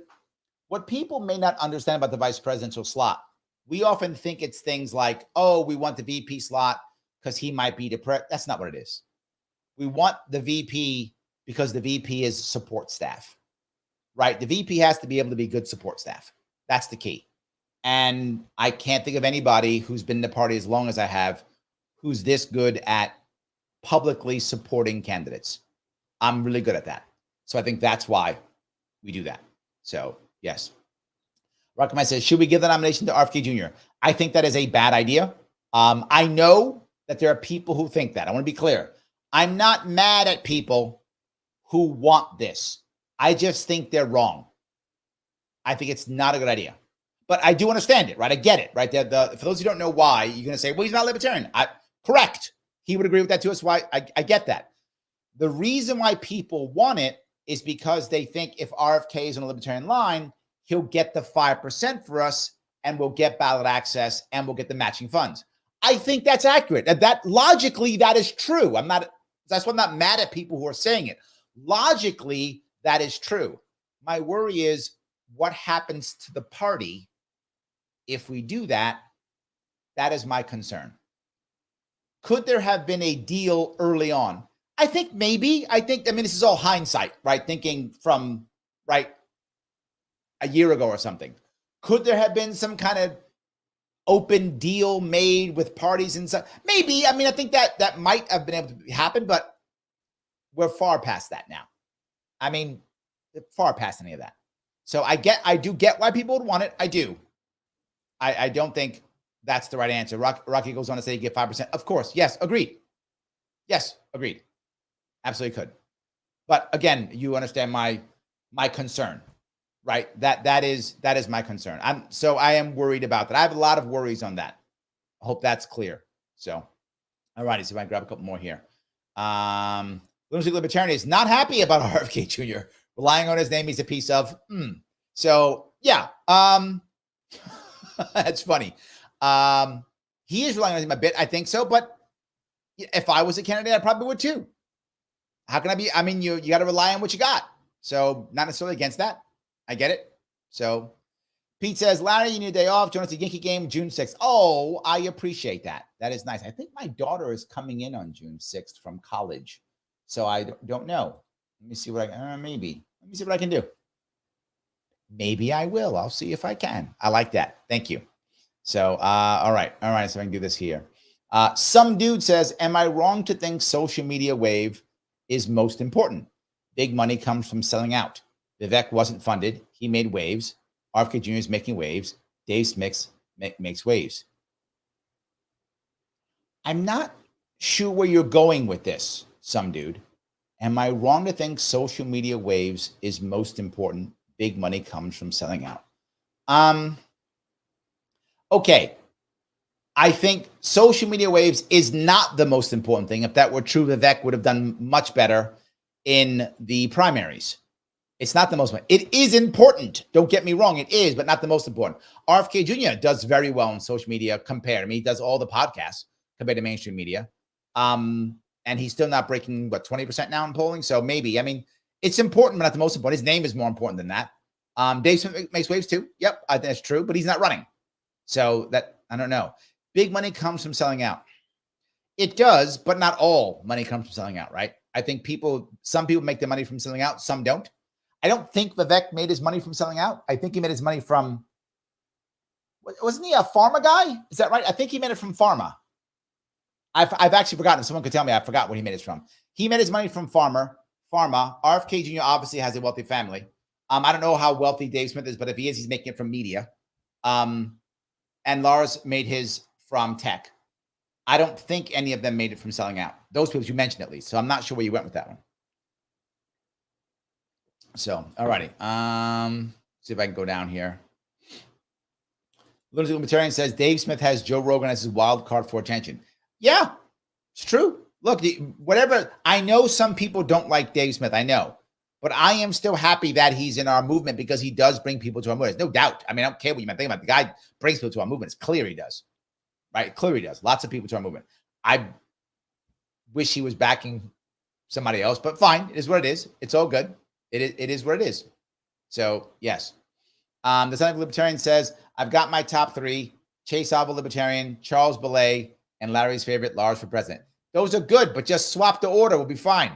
Speaker 1: What people may not understand about the vice presidential slot, we often think it's things like, oh, we want the VP slot because he might be depressed. That's not what it is. We want the VP because the VP is support staff, right? The VP has to be able to be good support staff. That's the key. And I can't think of anybody who's been in the party as long as I have who's this good at publicly supporting candidates. I'm really good at that. So I think that's why we do that. So yes. Rockman says, should we give the nomination to RFK Jr.? I think that is a bad idea. I know that there are people who think that. I want to be clear. I'm not mad at people who want this. I just think they're wrong. I think it's not a good idea. But I do understand it, right? I get it, right? For those who don't know why, you're going to say, well, he's not libertarian. Correct. He would agree with that too. That's why I get that. The reason why people want it is because they think if RFK is on a libertarian line, he'll get the 5% for us and we'll get ballot access and we'll get the matching funds. I think that's accurate. That logically, that is true. That's why I'm not mad at people who are saying it. Logically, that is true. My worry is what happens to the party if we do that. That is my concern. Could there have been a deal early on? I think maybe. I mean, this is all hindsight, right? Thinking from, right, a year ago or something. Could there have been some kind of open deal made with parties and stuff? Maybe. I mean, I think that might have been able to happen, but we're far past that now. I mean, far past any of that. So I do get why people would want it. I do. I don't think that's the right answer. Rocky goes on to say you get 5%. Of course. Yes. Agreed. Yes. Agreed. Absolutely could. But again, you understand my concern, right? That is my concern. I am worried about that. I have a lot of worries on that. I hope that's clear. So, all righty. So if I can grab a couple more here. Lunatic Libertarian is not happy about RFK Jr. relying on his name. He's a piece of. So yeah, that's funny. He is relying on him a bit. I think so. But if I was a candidate, I probably would too. How can I be? I mean, you got to rely on what you got. So not necessarily against that. I get it. So Pete says, Larry, you need a day off. Join us at the Yankee game June 6th. Oh, I appreciate that. That is nice. I think my daughter is coming in on June 6th from college. So I don't know. Let me see what maybe. Let me see what I can do. Maybe I will. I'll see if I can. I like that. Thank you. So, all right. So I can do this here. Some dude says, am I wrong to think social media wave is most important? Big money comes from selling out. Vivek wasn't funded. He made waves. RFK Jr. is making waves. Dave Smith makes waves. I'm not sure where you're going with this, some dude. Am I wrong to think social media waves is most important? Big money comes from selling out. Okay. I think social media waves is not the most important thing. If that were true, Vivek would have done much better in the primaries. It's not the most important. It is important. Don't get me wrong. It is, but not the most important. RFK Jr. does very well on social media compared. I mean, he does all the podcasts compared to mainstream media. And he's still not breaking, 20% now in polling? So maybe. I mean, it's important, but not the most important. His name is more important than that. Dave Smith makes waves too. Yep, I think that's true, but he's not running. So that, I don't know. Big money comes from selling out. It does, but not all money comes from selling out, right? I think some people make their money from selling out, some don't. I don't think Vivek made his money from selling out. I think he made his money from, wasn't he a pharma guy? Is that right? I think he made it from pharma. I've actually forgotten. Someone could tell me. I forgot what he made it from. He made his money from pharma. RFK Jr. obviously has a wealthy family. I don't know how wealthy Dave Smith is, but if he is, he's making it from media. And Lars made his from tech. I don't think any of them made it from selling out. Those people you mentioned at least. So I'm not sure where you went with that one. So, all righty. See if I can go down here. Lunatic Libertarian says Dave Smith has Joe Rogan as his wild card for attention. Yeah, it's true. Look, whatever. I know some people don't like Dave Smith. I know. But I am still happy that he's in our movement because he does bring people to our movement. There's no doubt. I mean, I don't care what you might think about it. The guy brings people to our movement. It's clear he does. Right? Clear he does. Lots of people to our movement. I wish he was backing somebody else, but fine. It is what it is. It's all good. It is what it is. So, yes. The Son of Libertarian says, I've got my top three. Chase Alva Libertarian, Charles Belay, and Larry's favorite, Lars for president. Those are good, but just swap the order. We'll be fine.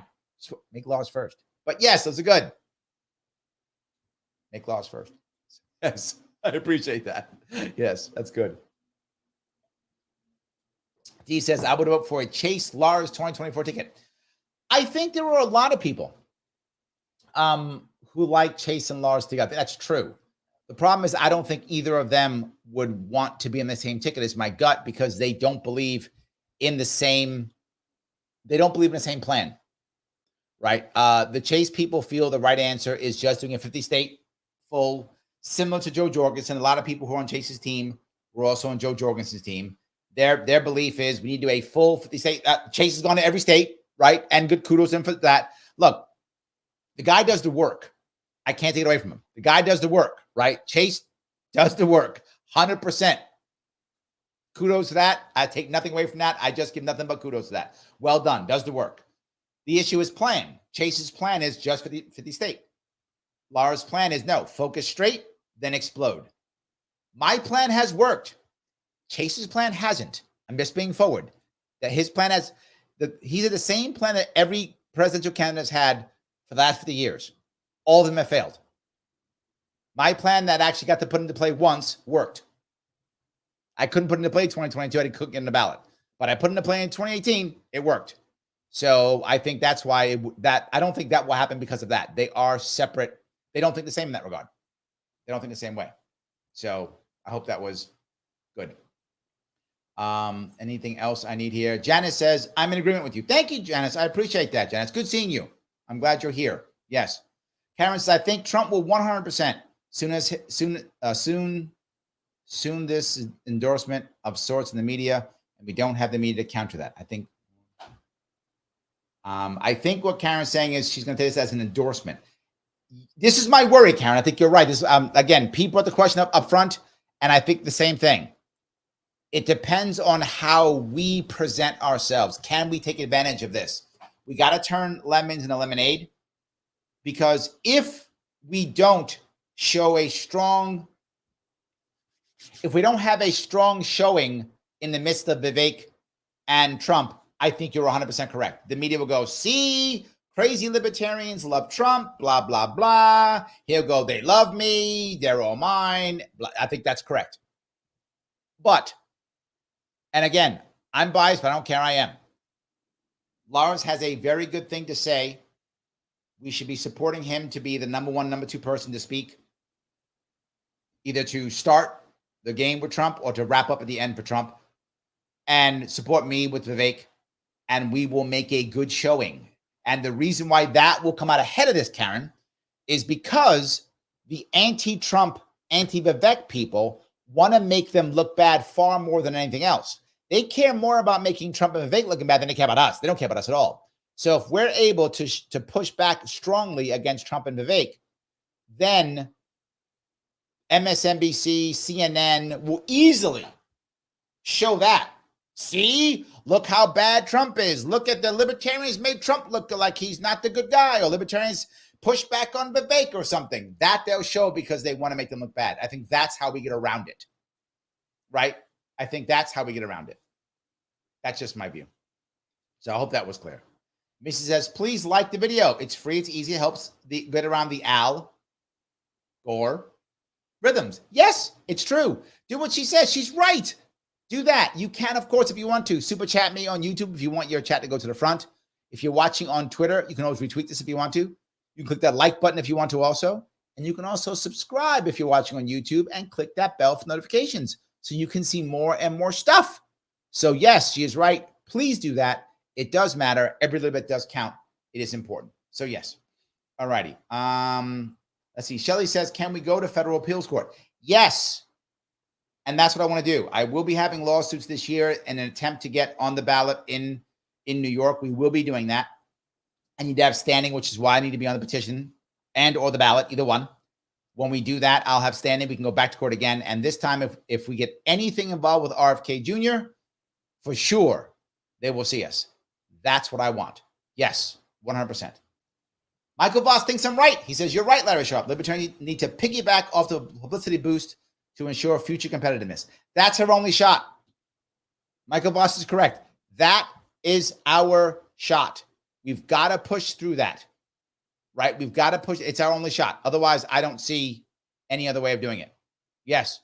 Speaker 1: Make Lars first. But yes, those are good. Make Lars first. Yes, I appreciate that. Yes, that's good. D says, I would vote for a Chase Lars 2024 ticket. I think there were a lot of people who like Chase and Lars together. That's true. The problem is I don't think either of them would want to be on the same ticket as my gut because they don't believe in the same plan, right? The Chase people feel the right answer is just doing a 50-state full, similar to Joe Jorgensen. A lot of people who are on Chase's team were also on Joe Jorgensen's team. Their belief is we need to do a full 50-state. Chase has gone to every state, right? And good kudos to him for that. Look, the guy does the work. I can't take it away from him. The guy does the work, right? Chase does the work, 100%. Kudos to that. I take nothing away from that. I just give nothing but kudos to that. Well done. Does the work. The issue is plan. Chase's plan is just for the 50-state. Laura's plan is no, focus straight, then explode. My plan has worked. Chase's plan hasn't. I'm just being forward. That his plan has, he's at the same plan that every presidential candidate has had for the last 50 years. All of them have failed. My plan that actually got to put into play once worked. I couldn't put into play 2022. I couldn't get in the ballot. But I put into play in 2018. It worked. So I think that's why I don't think that will happen because of that. They are separate. They don't think the same in that regard. They don't think the same way. So I hope that was good. Anything else I need here? Janice says, I'm in agreement with you. Thank you, Janice. I appreciate that, Janice. Good seeing you. I'm glad you're here. Yes. Karen says, I think Trump will 100% soon this endorsement of sorts in the media, and we don't have the media to counter that. I think what Karen's saying is she's going to take this as an endorsement. This is my worry, Karen. I think you're right. This again, Pete brought the question up front, and I think the same thing. It depends on how we present ourselves. Can we take advantage of this? We got to turn lemons into lemonade, because if we don't if we don't have a strong showing in the midst of Vivek and Trump, I think you're 100% correct. The media will go, see, crazy libertarians love Trump, blah, blah, blah. He'll go, they love me, they're all mine. I think that's correct. But, and again, I'm biased, but I don't care, I am. Lawrence has a very good thing to say. We should be supporting him to be the number one, number two person to speak, either to start the game with Trump or to wrap up at the end for Trump, and support me with Vivek, and we will make a good showing. And the reason why that will come out ahead of this, Karen, is because the anti-Trump, anti-Vivek people want to make them look bad far more than anything else. They care more about making Trump and Vivek looking bad than they care about us. They don't care about us at all. So if we're able to push back strongly against Trump and Vivek, then MSNBC, CNN will easily show that. See, look how bad Trump is. Look at the libertarians made Trump look like he's not the good guy, or libertarians push back on Vivek or something. That they'll show because they want to make them look bad. I think that's how we get around it, right? I think that's how we get around it. That's just my view. So I hope that was clear. Missy says, please like the video. It's free. It's easy. It helps get around the Al Gore rhythms. Yes, it's true. Do what she says. She's right. Do that. You can, of course, if you want to. Super chat me on YouTube if you want your chat to go to the front. If you're watching on Twitter, you can always retweet this if you want to. You can click that like button if you want to also. And you can also subscribe if you're watching on YouTube and click that bell for notifications so you can see more and more stuff. So yes, she is right. Please do that. It does matter. Every little bit does count. It is important. So yes. All righty. Let's see. Shelley says, can we go to federal appeals court? Yes. And that's what I want to do. I will be having lawsuits this year in an attempt to get on the ballot in New York. We will be doing that. I need to have standing, which is why I need to be on the petition and or the ballot, either one. When we do that, I'll have standing. We can go back to court again. And this time, if we get anything involved with RFK Jr., for sure, they will see us. That's what I want. Yes, 100%. Michael Voss thinks I'm right. He says, you're right, Larry Sharpe. Libertarians need to piggyback off the publicity boost to ensure future competitiveness. That's our only shot. Michael Voss is correct. That is our shot. We've got to push through that, right? We've got to push. It's our only shot. Otherwise, I don't see any other way of doing it. Yes,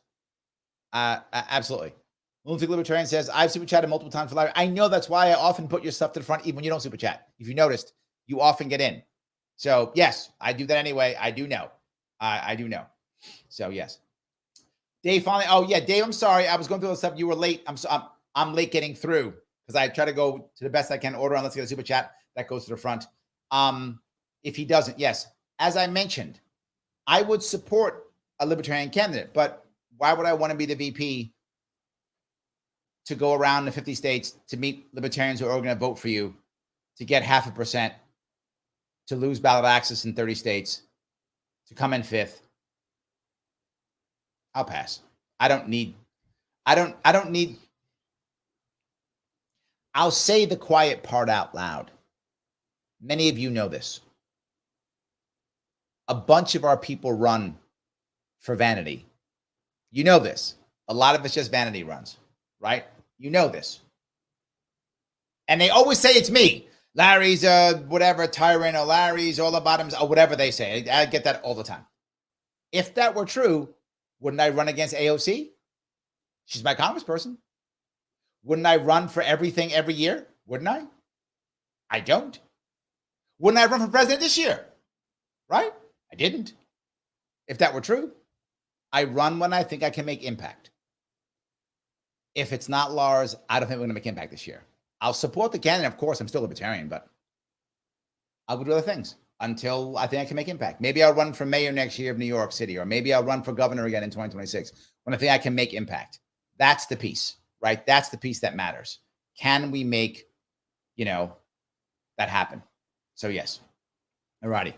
Speaker 1: absolutely. Lunatic Libertarian says, I've super chatted multiple times for Larry. I know, that's why I often put your stuff to the front, even when you don't super chat. If you noticed, you often get in. So yes, I do that anyway. I do know. I do know. So yes. Dave finally. Oh yeah, Dave. I'm sorry. I was going through the stuff. You were late. I'm late getting through because I try to go to the best I can. Order on. Let's get a super chat that goes to the front. If he doesn't, yes, as I mentioned, I would support a libertarian candidate, but why would I want to be the VP to go around the 50 states to meet libertarians who are going to vote for you, to get 0.5%, to lose ballot access in 30 states, to come in fifth? I'll pass. I don't need. I'll say the quiet part out loud. Many of you know this. A bunch of our people run for vanity. You know this. A lot of it's just vanity runs, right? You know this. And they always say it's me. Larry's a whatever tyrant, or Larry's all about him, or whatever they say. I get that all the time. If that were true, wouldn't I run against AOC? She's my congressperson. Wouldn't I run for everything every year? Wouldn't I? I don't. Wouldn't I run for president this year? Right? I didn't. If that were true, I run when I think I can make impact. If it's not Lars, I don't think we're going to make impact this year. I'll support the candidate. Of course, I'm still libertarian, but I'll do other things until I think I can make impact. Maybe I'll run for mayor next year of New York City, or maybe I'll run for governor again in 2026 when I think I can make impact. That's the piece, right? That's the piece that matters. Can we make, that happen? So yes. All righty.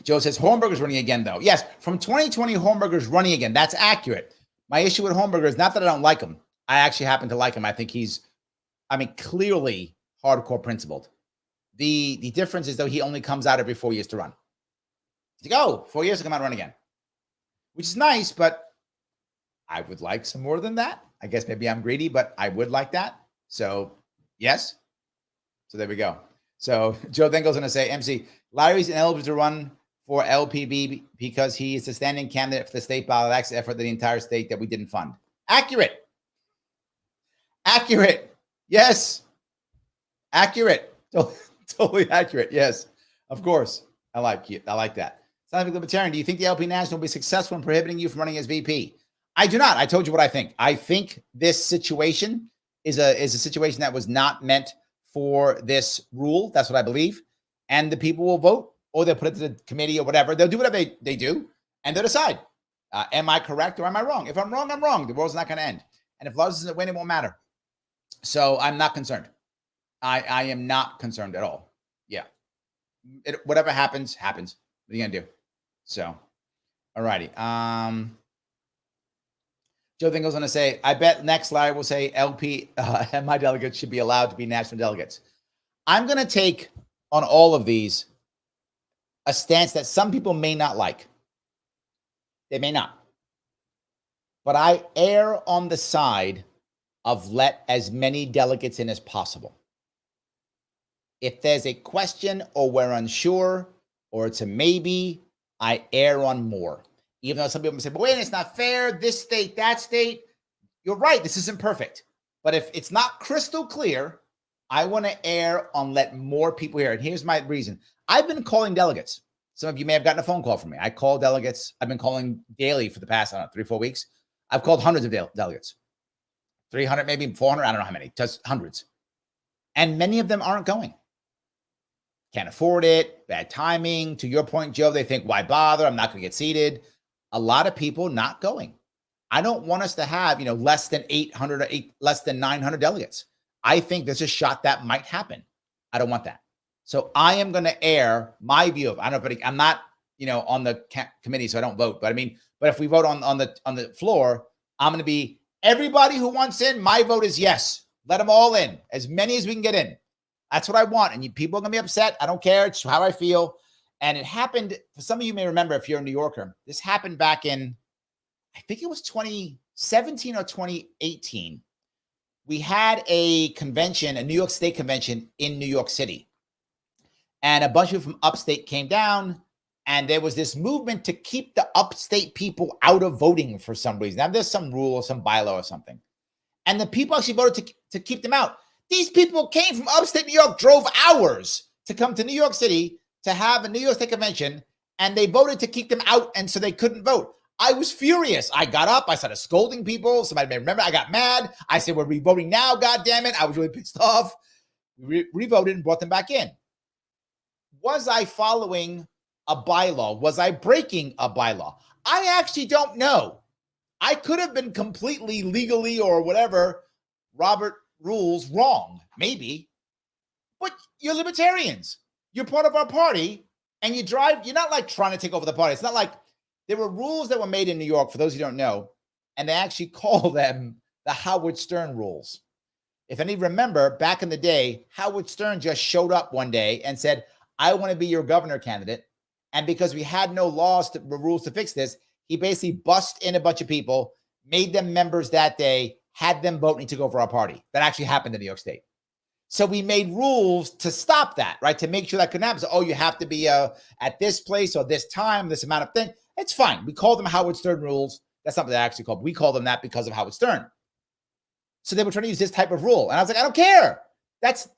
Speaker 1: Joe says Hornberger's running again, though. Yes, from 2020, Hornberger's running again. That's accurate. My issue with Hornberger is not that I don't like him. I actually happen to like him. I think he's, clearly hardcore principled. The difference is, though, he only comes out every 4 years to run. He's like, oh, 4 years to come out and run again, which is nice, but I would like some more than that. I guess maybe I'm greedy, but I would like that. So, yes. So there we go. So Joe then goes on to say, MC, Larry's ineligible to run for LPB because he is a standing candidate for the state ballot access effort of the entire state that we didn't fund. Accurate. Accurate. Yes. Accurate. Totally accurate. Yes. Of course. I like you. I like that. Scientific Libertarian, do you think the LP National will be successful in prohibiting you from running as VP? I do not. I told you what I think. I think this situation is a situation that was not meant for this rule. That's what I believe. And the people will vote, or they'll put it to the committee or whatever. They'll do whatever they do, and they'll decide. Am I correct or am I wrong? If I'm wrong, I'm wrong. The world's not going to end. And if Lars doesn't win, it won't matter. So I'm not concerned. I am not concerned at all. Yeah. Whatever happens, happens. What are you going to do? So, all righty. Joe then goes on to say, I bet next Larry will say LP and my delegates should be allowed to be national delegates. I'm going to take on all of these a stance that some people may not like. They may not. But I err on the side of let as many delegates in as possible. If there's a question or we're unsure or it's a maybe, I err on more. Even though some people say, but wait, it's not fair, this state, that state. You're right, this isn't perfect. But if it's not crystal clear, I want to err on let more people hear it. Here's my reason. I've been calling delegates. Some of you may have gotten a phone call from me. I call delegates. I've been calling daily for the past, 3-4 weeks. I've called hundreds of delegates. 300, maybe 400, I don't know how many, just hundreds. And many of them aren't going. Can't afford it, bad timing. To your point, Joe, they think, why bother? I'm not going to get seated. A lot of people not going. I don't want us to have, less than 800 or less than 900 delegates. I think there's a shot that might happen. I don't want that. So I am going to air my view of, I don't know, but I'm not, on the committee, so I don't vote. But but if we vote on the floor, I'm going to be everybody who wants in. My vote is yes. Let them all in, as many as we can get in. That's what I want. And people are going to be upset. I don't care. It's how I feel. And it happened, for some of you may remember, if you're a New Yorker, this happened back in, I think it was 2017 or 2018. We had a convention, a New York State convention in New York City. And a bunch of people from upstate came down, and there was this movement to keep the upstate people out of voting for some reason. Now, there's some rule or some bylaw or something. And the people actually voted to keep them out. These people came from upstate New York, drove hours to come to New York City to have a New York State convention, and they voted to keep them out, and so they couldn't vote. I was furious. I got up. I started scolding people. Somebody may remember. I got mad. I said, we're re-voting now, God damn it. I was really pissed off. We re-voted and brought them back in. Was I following a bylaw? Was I breaking a bylaw? I actually don't know. I could have been completely legally or whatever, Robert rules wrong, maybe. But you're libertarians. You're part of our party, and you're not like trying to take over the party. It's not like there were rules that were made in New York, for those who don't know, and they actually call them the Howard Stern rules. If any remember, back in the day, Howard Stern just showed up one day and said, I want to be your governor candidate. And because we had no rules to fix this, he basically bussed in a bunch of people, made them members that day, had them vote, and he took over our party. That actually happened in New York State. So we made rules to stop that, right? To make sure that couldn't happen. So, you have to be at this place or this time, this amount of thing. It's fine. We call them Howard Stern rules. That's not what they're actually called. We call them that because of Howard Stern. So they were trying to use this type of rule. And I was like, I don't care. That's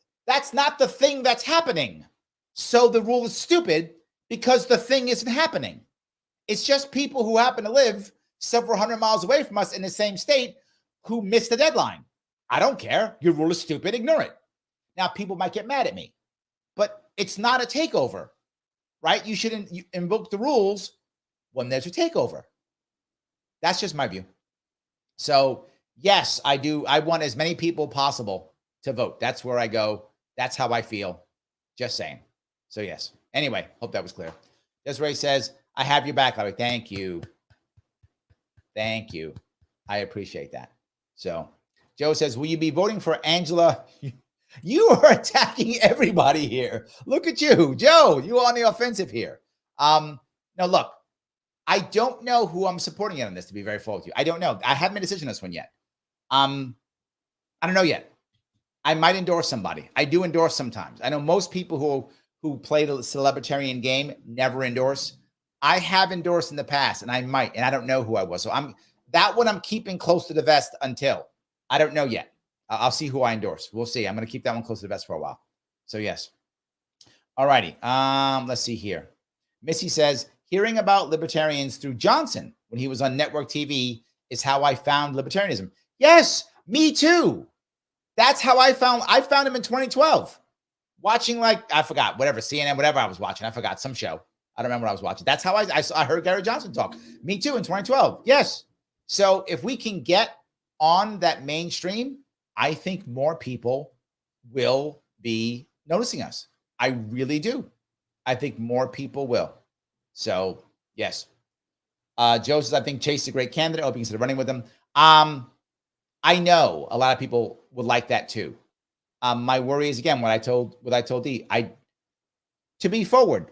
Speaker 1: not the thing that's happening. So the rule is stupid because the thing isn't happening. It's just people who happen to live several hundred miles away from us in the same state who missed the deadline. I don't care. Your rule is stupid. Ignore it. Now, people might get mad at me, but it's not a takeover, right? You shouldn't invoke the rules when there's a takeover. That's just my view. So, yes, I do. I want as many people possible to vote. That's where I go. That's how I feel. Just saying. So, yes. Anyway, hope that was clear. Desiree says, I have your back, Larry. Thank you. Thank you. I appreciate that. So, Joe says, will you be voting for Angela? You are attacking everybody here. Look at you, Joe. You are on the offensive here. Now, look, I don't know who I'm supporting yet on this, to be very fair with you. I don't know. I haven't made a decision on this one yet. I don't know yet. I might endorse somebody. I do endorse sometimes. I know most people who play the Celebrtarian game never endorse. I have endorsed in the past, and I might, and I don't know who I was. So that one I'm keeping close to the vest until. I don't know yet. I'll see who I endorse. We'll see. I'm going to keep that one close to the vest for a while. So, yes. All righty. Let's see here. Missy says, hearing about libertarians through Johnson when he was on network TV is how I found libertarianism. Yes, me too. That's how I found him in 2012. Watching, like, I forgot, whatever, CNN, whatever I was watching. I forgot, some show. I don't remember what I was watching. That's how I heard Gary Johnson talk. Me too in 2012. Yes. So if we can get on that mainstream, I think more people will be noticing us. I really do. I think more people will. So, yes. Joe says, I think Chase is a great candidate. I hope you consider running with him. I know a lot of people would like that too. My worry is, again, what I told Dee. To be forward,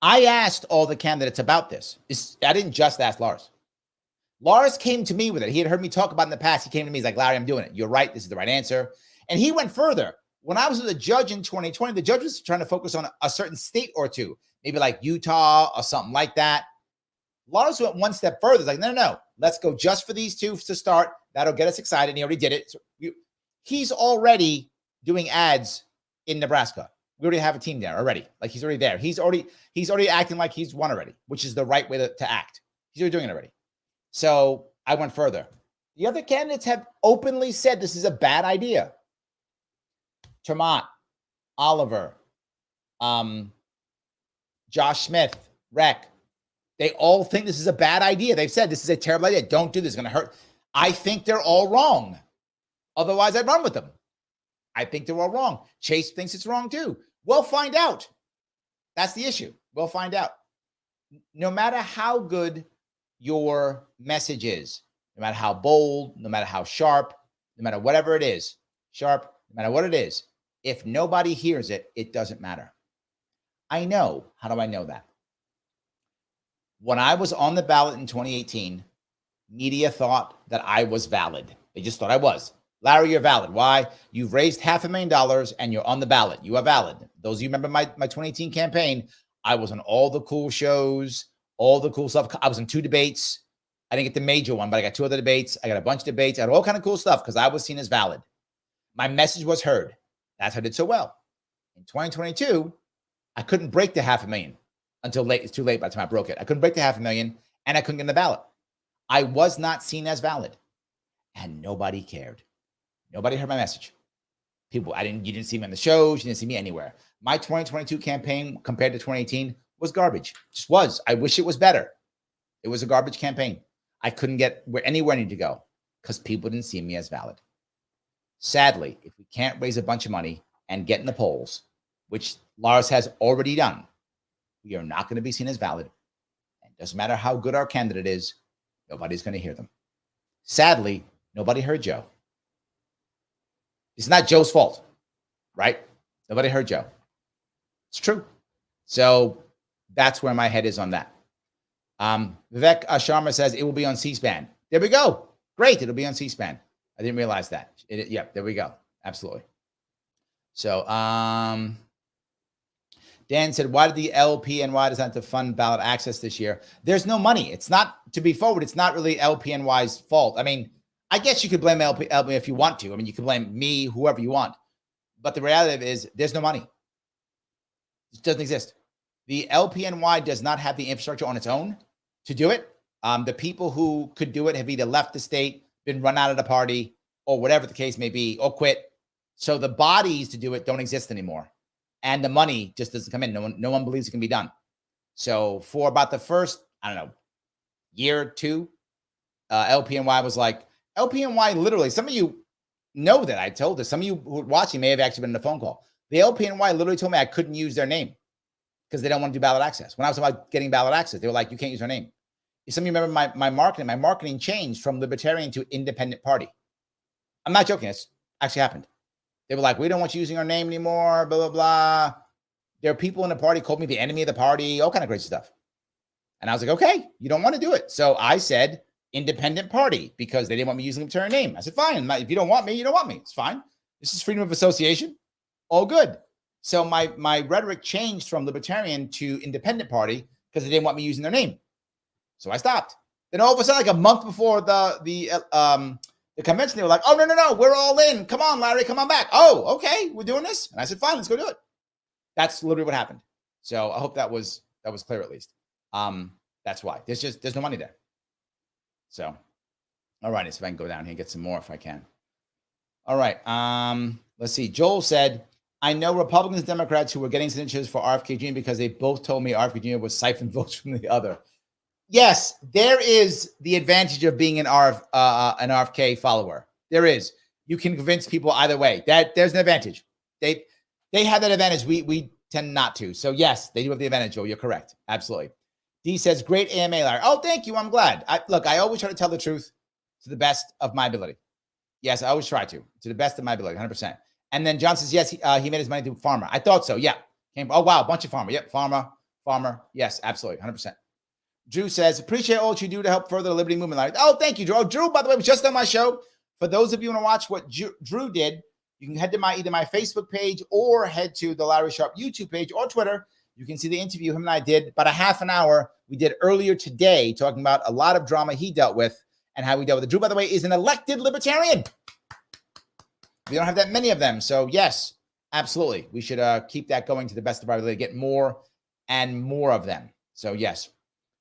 Speaker 1: I asked all the candidates about this. I didn't just ask Lars. Lars came to me with it. He had heard me talk about it in the past. He came to me. He's like, Larry, I'm doing it. You're right. This is the right answer. And he went further. When I was with a judge in 2020, the judge was trying to focus on a certain state or two, maybe like Utah or something like that. Lars went one step further. He's like, no. Let's go just for these two to start. That'll get us excited. And he already did it. So he's already doing ads in Nebraska. We already have a team there already. Like, he's already there. He's already acting like he's won already, which is the right way to act. He's already doing it already. So I went further. The other candidates have openly said this is a bad idea. Tremont, Oliver, Josh Smith, Rec. They all think this is a bad idea. They've said this is a terrible idea. Don't do this. It's going to hurt. I think they're all wrong. Otherwise, I'd run with them. I think they're all wrong. Chase thinks it's wrong too. We'll find out. That's the issue. We'll find out. No matter how good your message is, no matter how bold, no matter how sharp, no matter whatever it is, no matter what it is, if nobody hears it, it doesn't matter. I know. How do I know that? When I was on the ballot in 2018, media thought that I was valid. They just thought I was. Larry, you're valid. Why? You've raised $500,000 and you're on the ballot. You are valid. Those of you remember my 2018 campaign, I was on all the cool shows, all the cool stuff. I was in 2 debates. I didn't get the major one, but I got 2 other debates. I got a bunch of debates. I had all kind of cool stuff because I was seen as valid. My message was heard. That's how I did so well. In 2022, I couldn't break the $500,000. until late. It's too late by the time I broke it. I couldn't break the 500,000 and I couldn't get in the ballot. I was not seen as valid and nobody cared. Nobody heard my message. You didn't see me on the shows. You didn't see me anywhere. My 2022 campaign compared to 2018 was garbage. Just was. I wish it was better. It was a garbage campaign. I couldn't get anywhere I needed to go because people didn't see me as valid. Sadly, if we can't raise a bunch of money and get in the polls, which Lars has already done, we are not going to be seen as valid. And it doesn't matter how good our candidate is, nobody's going to hear them. Sadly, nobody heard Joe. It's not Joe's fault, right? Nobody heard Joe. It's true. So that's where my head is on that. Vivek Sharma says it will be on C-SPAN. There we go. Great. It'll be on C-SPAN. I didn't realize that. Yeah, there we go. Absolutely. So Dan said, why did the LPNY decide to fund ballot access this year? There's no money. It's not, to be forward, it's not really LPNY's fault. I mean, I guess you could blame LP if you want to. I mean, you could blame me, whoever you want. But the reality of it is there's no money. It doesn't exist. The LPNY does not have the infrastructure on its own to do it. The people who could do it have either left the state, been run out of the party, or whatever the case may be, or quit. So the bodies to do it don't exist anymore. And the money just doesn't come in. No one believes it can be done. So for about the first, I don't know, year or two, LPNY was like, LPNY literally, some of you know that I told this. Some of you who are watching may have actually been in a phone call. The LPNY literally told me I couldn't use their name because they don't want to do ballot access. When I was about getting ballot access, they were like, you can't use their name. Some of you remember my marketing. My marketing changed from Libertarian to Independent Party. I'm not joking. This actually happened. They were like, we don't want you using our name anymore, blah, blah, blah. There are people in the party called me the enemy of the party, all kind of crazy stuff. And I was like, okay, you don't want to do it. So I said Independent Party because they didn't want me using the Libertarian name. I said, fine. If you don't want me, you don't want me. It's fine. This is freedom of association. All good. So my rhetoric changed from Libertarian to Independent Party because they didn't want me using their name. So I stopped. Then all of a sudden, like a month before the convention, they were like, oh, no, we're all in. Come on, Larry, come on back. Oh, okay, we're doing this. And I said, fine, let's go do it. That's literally what happened. So I hope that was clear at least. That's why. There's no money there. So, all right, so if I can go down here and get some more if I can. All right, let's see. Joel said, I know Republicans and Democrats who were getting signatures for RFK Jr. because they both told me RFK Jr. was siphoned votes from the other. Yes, there is the advantage of being an RFK follower. There is. You can convince people either way. There's an advantage. They have that advantage. We tend not to. So yes, they do have the advantage, Joe. You're correct. Absolutely. D says, great AMA, Larry. Oh, thank you. I'm glad. Look, I always try to tell the truth to the best of my ability. Yes, I always try to the best of my ability, 100%. And then John says, yes, he made his money through Farmer. I thought so. Yeah. Oh, wow. A bunch of Farmer. Yep. Farmer. Yes, absolutely. 100%. Drew says, appreciate all that you do to help further the liberty movement, Larry. Oh, thank you, Drew. Oh, Drew, by the way, was just on my show. For those of you who want to watch what Drew did, you can head to either my Facebook page or head to the Larry Sharpe YouTube page or Twitter. You can see the interview him and I did about a half an hour we did earlier today, talking about a lot of drama he dealt with and how we dealt with it. Drew, by the way, is an elected libertarian. We don't have that many of them. So yes, absolutely. We should keep that going to the best of our ability to get more and more of them. So yes.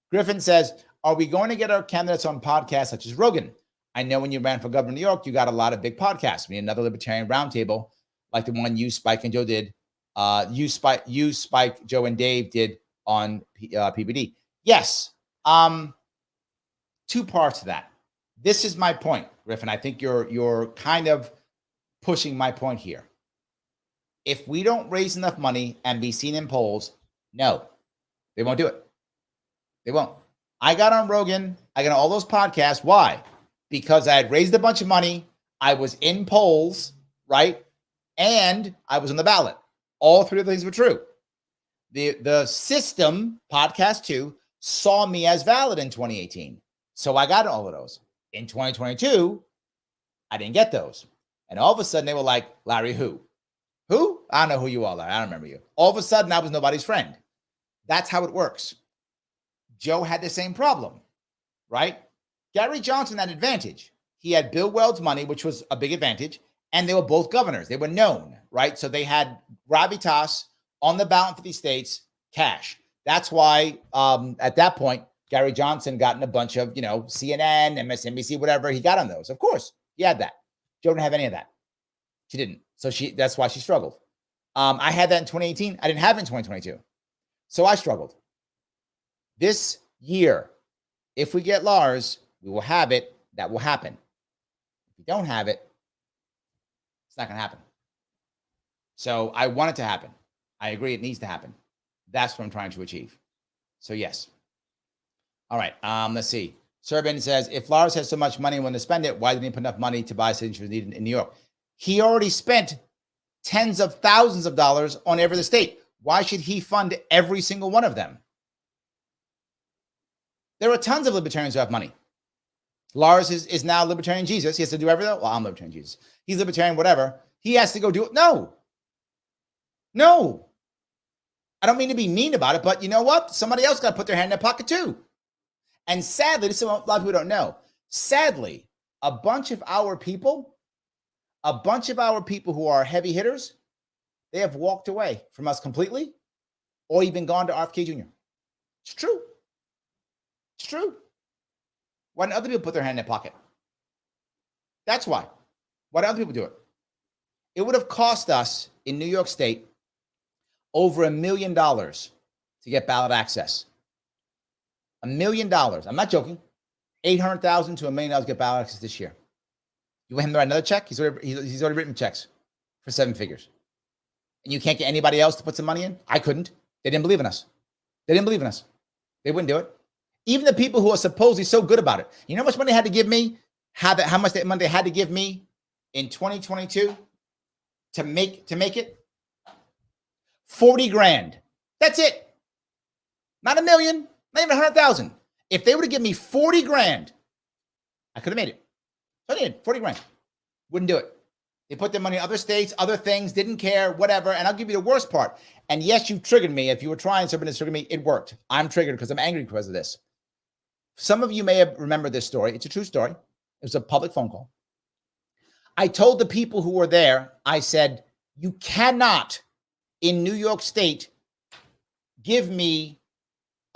Speaker 1: Griffin says, are we going to get our candidates on podcasts such as Rogan? I know when you ran for governor of New York, you got a lot of big podcasts. We need another libertarian roundtable like the one you, Spike, and Joe did. You, Spike, Joe, and Dave did on PBD. Yes. Two parts to that. This is my point, Griffin. I think you're kind of pushing my point here. If we don't raise enough money and be seen in polls, no, they won't do it. They won't. I got on Rogan. I got on all those podcasts. Why? Because I had raised a bunch of money. I was in polls, right? And I was on the ballot. All three of things were true. The system, podcast 2, saw me as valid in 2018. So I got all of those. In 2022, I didn't get those. And all of a sudden, they were like, Larry, who? Who? I don't know who you are, Larry. I don't remember you. All of a sudden, I was nobody's friend. That's how it works. Joe had the same problem, right? Gary Johnson had an advantage. He had Bill Weld's money, which was a big advantage, and they were both governors. They were known, right? So they had gravitas on the ballot for these states, cash. That's why at that point, Gary Johnson got in a bunch of, CNN, MSNBC, whatever. He got on those. Of course, he had that. Joe didn't have any of that. She didn't. So that's why she struggled. I had that in 2018. I didn't have it in 2022. So I struggled. This year, if we get Lars, we will have it. That will happen. If we don't have it, it's not going to happen. So I want it to happen. I agree it needs to happen. That's what I'm trying to achieve. So yes. All right. Let's see. Serban says, if Lars has so much money when to spend it, why didn't he put enough money to buy signatures needed in New York? He already spent tens of thousands of dollars on every state. Why should he fund every single one of them? There are tons of libertarians who have money. Lars is now Libertarian Jesus. He has to do everything. Well, I'm Libertarian Jesus. He's Libertarian, whatever. He has to go do it. No. I don't mean to be mean about it, but you know what? Somebody else got to put their hand in their pocket too. And sadly, this is what a lot of people don't know. Sadly, a bunch of our people who are heavy hitters, they have walked away from us completely or even gone to RFK Jr. It's true. It's true. Why don't other people put their hand in their pocket? That's why. Why don't other people do it? It would have cost us in New York State over $1 million to get ballot access. $1 million. I'm not joking. $800,000 to $1 million to get ballot access this year. You want him to write another check? He's already written checks for 7 figures. And you can't get anybody else to put some money in? I couldn't. They didn't believe in us. They wouldn't do it. Even the people who are supposedly so good about it. You know how much money they had to give me? How much money they had to give me in 2022 to make it? 40 grand. That's it. Not $1 million, not even 100,000. If they would have given me 40 grand, I could have made it. So I did 40 grand. Wouldn't do it. They put their money in other states, other things, didn't care, whatever. And I'll give you the worst part. And yes, you triggered me. If you were trying something to trigger me, it worked. I'm triggered because I'm angry because of this. Some of you may have remembered this story. It's a true story. It was a public phone call. I told the people who were there, I said, you cannot in New York State give me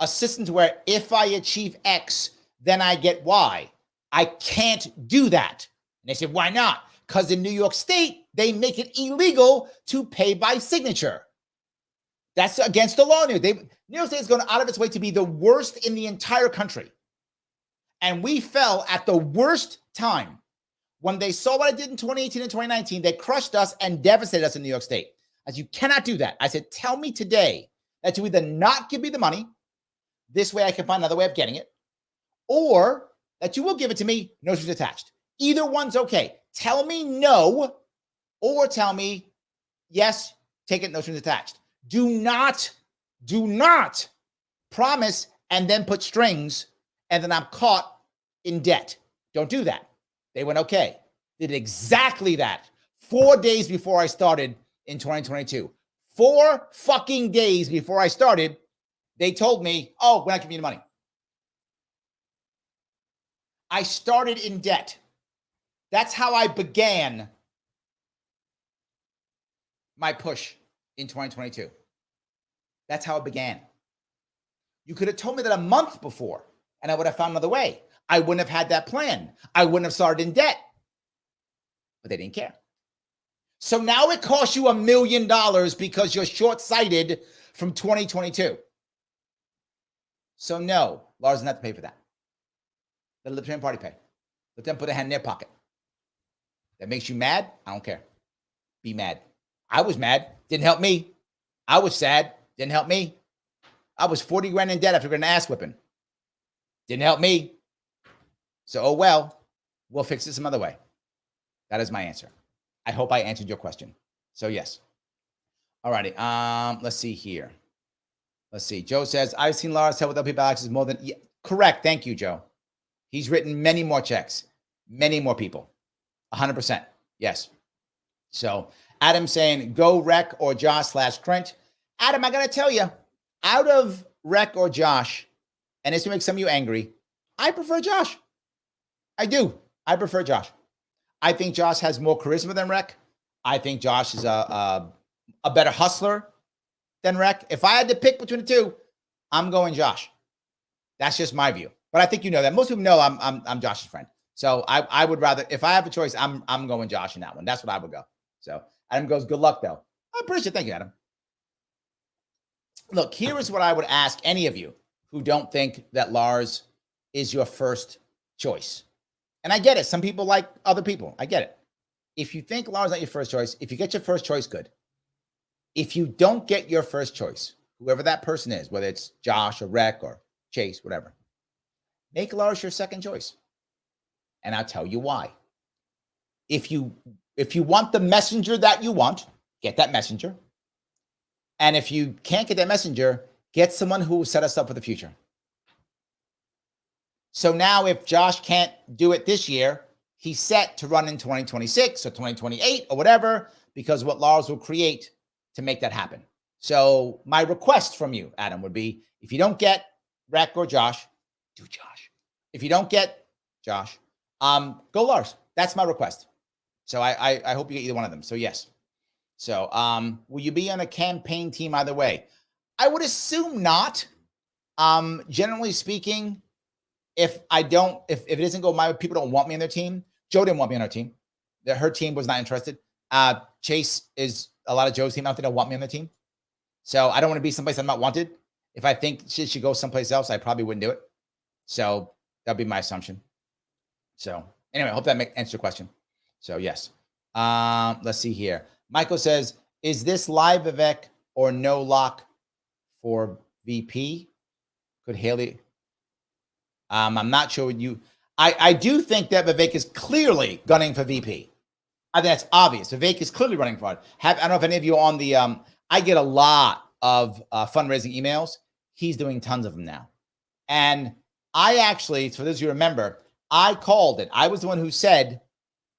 Speaker 1: a system to where if I achieve X, then I get Y. I can't do that. And they said, why not? Because in New York State, they make it illegal to pay by signature. That's against the law. New York State is going out of its way to be the worst in the entire country. And we fell at the worst time. When they saw what I did in 2018 and 2019, they crushed us and devastated us in New York State. As you cannot do that. I said, tell me today that you either not give me the money, this way I can find another way of getting it, or that you will give it to me, no strings attached. Either one's okay. Tell me no, or tell me yes, take it, no strings attached. Do not promise and then put strings and then I'm caught in debt. Don't do that. They went, okay. Did exactly that 4 days before I started in 2022. 4 fucking days before I started, they told me, oh, we're not giving you the money. I started in debt. That's how I began my push in 2022. That's how it began. You could have told me that a month before, and I would have found another way. I wouldn't have had that plan. I wouldn't have started in debt. But they didn't care. So now it costs you $1 million because you're short-sighted from 2022. So no, Lars doesn't have to pay for that. Let the Libertarian Party pay. Let them put a hand in their pocket. That makes you mad? I don't care. Be mad. I was mad. Didn't help me. I was sad. Didn't help me. I was 40 grand in debt after getting an ass whipping. Didn't help me. So, oh well, we'll fix it some other way. That is my answer. I hope I answered your question. So yes. All righty. Let's see here. Let's see. Joe says, I've seen Lars help with LP access more than... Yeah, correct. Thank you, Joe. He's written many more checks. Many more people. 100%. Yes. So Adam saying, go Rec or Josh /Krent. Adam, I got to tell you, out of Rec or Josh, and this will make some of you angry, I prefer Josh. I do. I prefer Josh. I think Josh has more charisma than Rec. I think Josh is a better hustler than Rec. If I had to pick between the two, I'm going Josh. That's just my view. But I think you know that. Most people know I'm Josh's friend. So I would rather, if I have a choice, I'm going Josh in that one. That's what I would go. So Adam goes, good luck though. I appreciate it. Thank you, Adam. Look, here is what I would ask any of you who don't think that Lars is your first choice. And I get it. Some people like other people. I get it. If you think Lars is not your first choice, if you get your first choice, good. If you don't get your first choice, whoever that person is, whether it's Josh or Rec or Chase, whatever, make Lars your second choice. And I'll tell you why. If you want the messenger that you want, get that messenger. And if you can't get that messenger, get someone who will set us up for the future. So now if Josh can't do it this year, he's set to run in 2026 or 2028 or whatever, because what Lars will create to make that happen. So my request from you, Adam, would be, if you don't get Rec or Josh, do Josh. If you don't get Josh, go Lars. That's my request. So I hope you get either one of them. So yes. So will you be on a campaign team either way? I would assume not. Generally speaking, if it doesn't go my way, people don't want me on their team. Joe didn't want me on her team. Her team was not interested. Chase is a lot of Joe's team. I don't think they'll want me on the team. So I don't want to be someplace I'm not wanted. If I think she should go someplace else, I probably wouldn't do it. So that'd be my assumption. So anyway, I hope that answers your question. So yes. Let's see here. Michael says, is this live Vivek or no lock for VP? Could Haley? I'm not sure what you. I do think that Vivek is clearly gunning for VP. I think that's obvious. Vivek is clearly running for it. I don't know if any of you on the. I get a lot of fundraising emails. He's doing tons of them now, and I actually, for those of you who remember, I called it. I was the one who said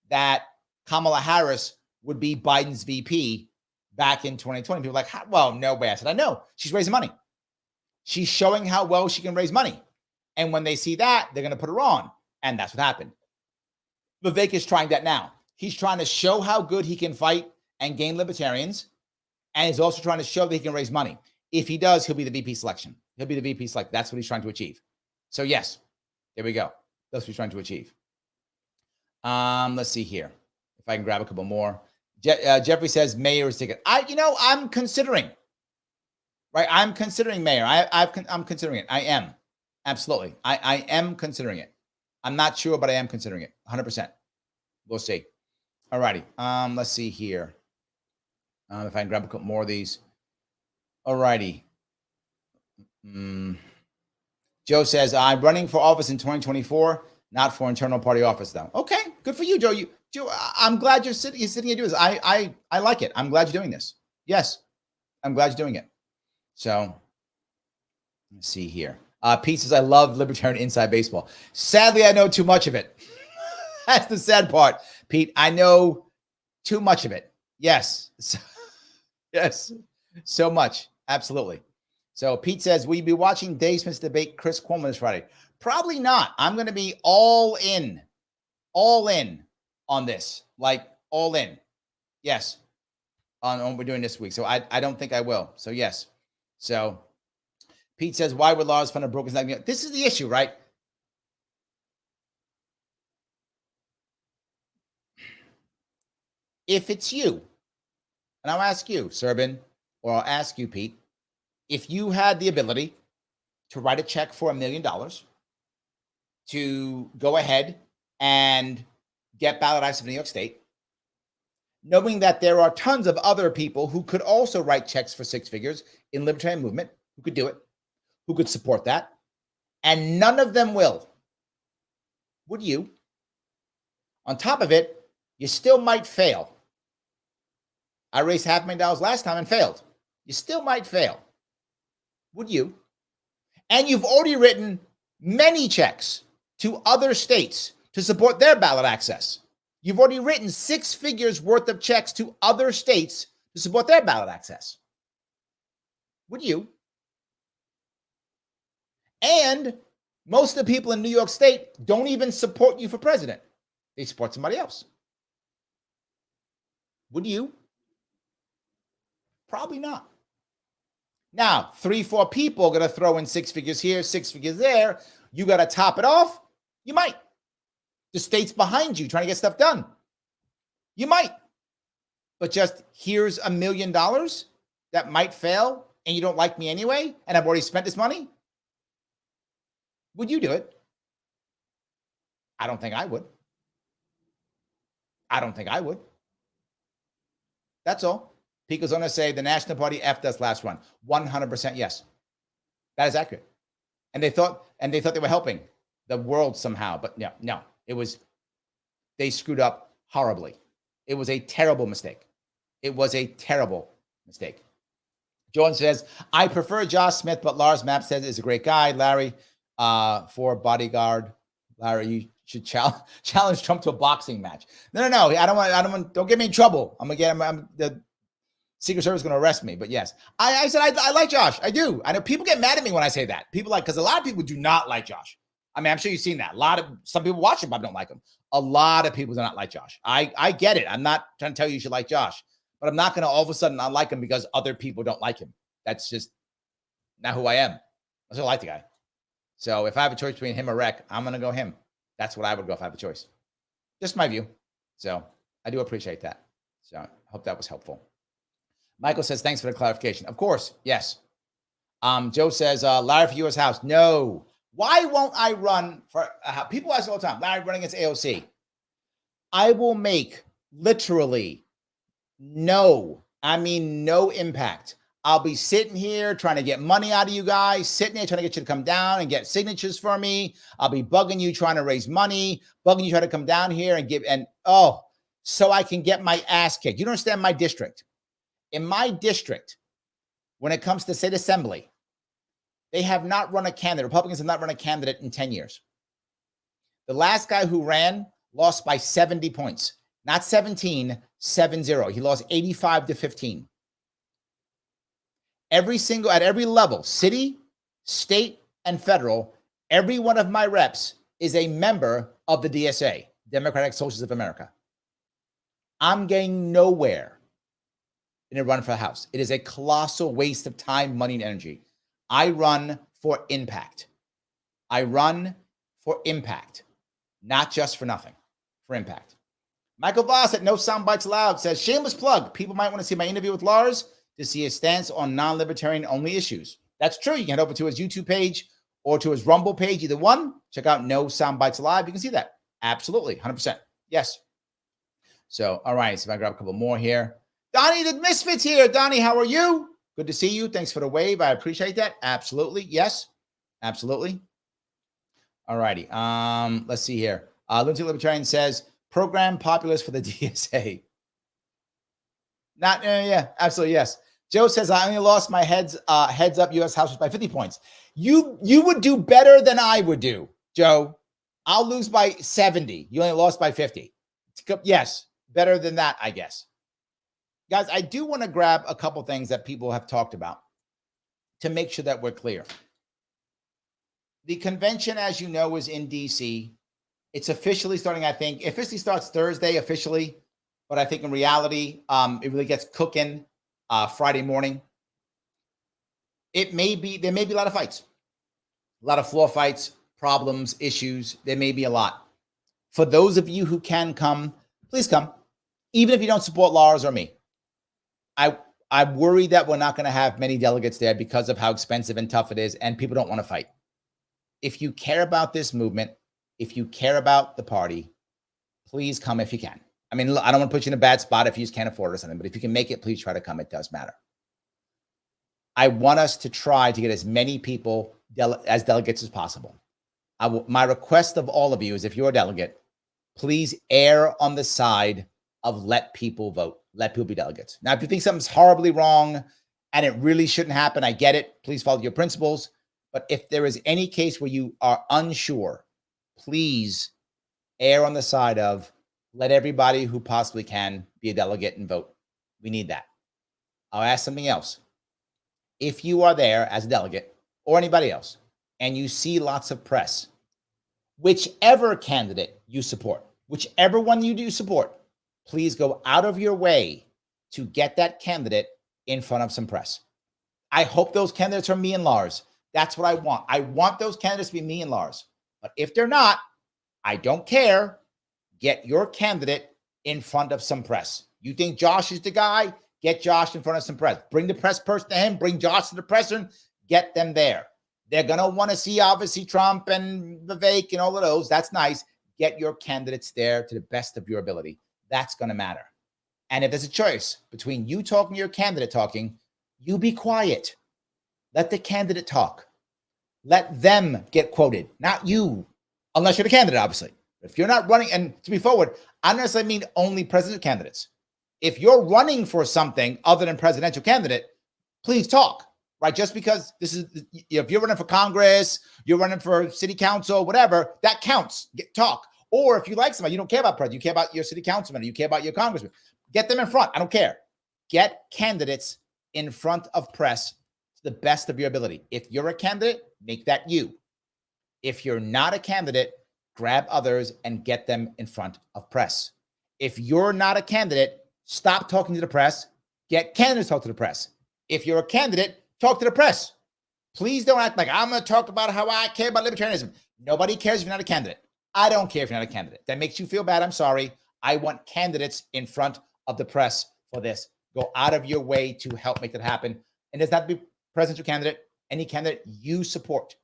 Speaker 1: that Kamala Harris would be Biden's VP back in 2020. People were like, well, no way. I said, I know. She's raising money. She's showing how well she can raise money. And when they see that, they're going to put her on. And that's what happened. Vivek is trying that now. He's trying to show how good he can fight and gain libertarians. And he's also trying to show that he can raise money. If he does, he'll be the VP selection. He'll be the VP select. That's what he's trying to achieve. So yes, there we go. That's what he's trying to achieve. Let's see here. If I can grab a couple more. Jeffrey says mayor is ticket. I'm considering. Right, I'm considering mayor. I'm considering it. I am absolutely. I am considering it. I'm not sure, but I am considering it. 100%. We'll see. All righty. Let's see here. If I can grab a couple more of these. All righty. Joe says I'm running for office in 2024, not for internal party office though. Okay, good for you, Joe. Joe, I'm glad you're sitting and doing this. I like it. I'm glad you're doing this. Yes, I'm glad you're doing it. So let's see here. Pete says, I love libertarian inside baseball. Sadly, I know too much of it. That's the sad part, Pete. I know too much of it. Yes. Yes. So much. Absolutely. So Pete says, will you be watching Dave Smith's debate Chris Cuomo this Friday? Probably not. I'm going to be all in on this. Like all in. Yes. On what we're doing this week. So I don't think I will. So yes. So Pete says, why would Lars fund a broken neck? This is the issue, right? If it's you, and I'll ask you, Serbin, or I'll ask you, Pete, if you had the ability to write a check for $1 million to go ahead and get ballot access in New York State, knowing that there are tons of other people who could also write checks for six figures in libertarian movement, who could do it, who could support that, and none of them will. Would you? On top of it, you still might fail. I raised $500,000 last time and failed. You still might fail. Would you? And you've already written many checks to other states to support their ballot access. You've already written six figures worth of checks to other states to support their ballot access. Would you? And most of the people in New York State don't even support you for president. They support somebody else. Would you? Probably not. Now, 3-4 people are going to throw in 6 figures here, 6 figures there. You got to top it off. You might. The state's behind you trying to get stuff done. You might. But just here's $1 million that might fail and you don't like me anyway, and I've already spent this money. Would you do it? I don't think I would. I don't think I would. That's all. Pico's going to say the National Party effed us last run. 100% yes. That is accurate. And they thought they were helping the world somehow, but no. They screwed up horribly. It was a terrible mistake. It was a terrible mistake. Jordan says, I prefer Josh Smith, but Lars Mapp says is a great guy. Larry, for bodyguard. Larry, you should challenge Trump to a boxing match. No. I don't want, don't get me in trouble. The Secret Service is going to arrest me, but yes. I said, I like Josh. I do. I know people get mad at me when I say that. Because a lot of people do not like Josh. I mean, I'm sure you've seen that. Some people watch him, but don't like him. A lot of people do not like Josh. I get it. I'm not trying to tell you should like Josh, but I'm not going to all of a sudden not like him because other people don't like him. That's just not who I am. I still like the guy. So if I have a choice between him or Rec, I'm going to go him. That's what I would go if I have a choice. Just my view. So I do appreciate that. So I hope that was helpful. Michael says, thanks for the clarification. Of course. Yes. Joe says, Larry for U.S. House. No. Why won't I run for people ask all the time, Larry running against AOC. I will make literally no impact. I'll be sitting here trying to get money out of you guys, sitting there trying to get you to come down and get signatures for me. I'll be bugging you, trying to raise money, bugging you, trying to come down here and so I can get my ass kicked. You don't understand my district. In my district, when it comes to state assembly, they have not run a candidate. Republicans have not run a candidate in 10 years. The last guy who ran lost by 70 points, not 17, 7-0. He lost 85-15. At every level, city, state, and federal, every one of my reps is a member of the DSA, Democratic Socialists of America. I'm getting nowhere in a run for the House. It is a colossal waste of time, money, and energy. I run for impact. I run for impact, not just for nothing, for impact. Michael Voss at No Sound Bites Allowed says, shameless plug. People might want to see my interview with Lars to see his stance on non-libertarian only issues. That's true. You can head over to his YouTube page or to his Rumble page, either one. Check out No Sound Bites Live. You can see that. Absolutely. 100%. Yes. So, all right. So if I grab a couple more here. Donnie the Misfits here. Donnie, how are you? Good to see you. Thanks for the wave. I appreciate that. Absolutely. Yes. Absolutely. All righty. Let's see here. Lindsay Libertarian says, program populist for the DSA. Yeah, absolutely. Yes. Joe says, I only lost my heads up U.S. House by 50 points. You would do better than I would do, Joe. I'll lose by 70. You only lost by 50. Yes. Better than that, I guess. Guys, I do want to grab a couple things that people have talked about to make sure that we're clear. The convention, as you know, is in D.C. It's officially starting, I think. It officially starts Thursday, officially. But I think in reality, it really gets cooking Friday morning. There may be a lot of fights. A lot of floor fights, problems, issues. There may be a lot. For those of you who can come, please come. Even if you don't support Lars or me. I worry that we're not going to have many delegates there because of how expensive and tough it is, and people don't want to fight. If you care about this movement, if you care about the party, please come if you can. I mean, I don't want to put you in a bad spot if you just can't afford it or something, but if you can make it, please try to come. It does matter. I want us to try to get as many people as delegates as possible. My request of all of you is if you're a delegate, please err on the side of let people vote. Let people be delegates. Now, if you think something's horribly wrong and it really shouldn't happen, I get it. Please follow your principles. But if there is any case where you are unsure, please err on the side of let everybody who possibly can be a delegate and vote. We need that. I'll ask something else. If you are there as a delegate or anybody else and you see lots of press, whichever candidate you support, whichever one you do support, please go out of your way to get that candidate in front of some press. I hope those candidates are me and Lars. That's what I want. I want those candidates to be me and Lars. But if they're not, I don't care. Get your candidate in front of some press. You think Josh is the guy? Get Josh in front of some press. Bring the press person to him. Bring Josh to the presser. Get them there. They're going to want to see, obviously, Trump and Vivek and all of those. That's nice. Get your candidates there to the best of your ability. That's going to matter. And if there's a choice between you talking and your candidate talking, you be quiet. Let the candidate talk. Let them get quoted, not you, unless you're the candidate, obviously. If you're not running, and to be forward, I don't necessarily mean only presidential candidates. If you're running for something other than presidential candidate, please talk, right? Just because this is, if you're running for Congress, you're running for city council, whatever, that counts. Talk. Or if you like somebody, you don't care about president, you care about your city councilman, you care about your congressman, get them in front. I don't care. Get candidates in front of press to the best of your ability. If you're a candidate, make that you. If you're not a candidate, grab others and get them in front of press. If you're not a candidate, stop talking to the press. Get candidates to talk to the press. If you're a candidate, talk to the press. Please don't act like I'm going to talk about how I care about libertarianism. Nobody cares if you're not a candidate. I don't care if you're not a candidate. That makes you feel bad. I'm sorry. I want candidates in front of the press for this. Go out of your way to help make that happen. And does not be presidential candidate, any candidate you support,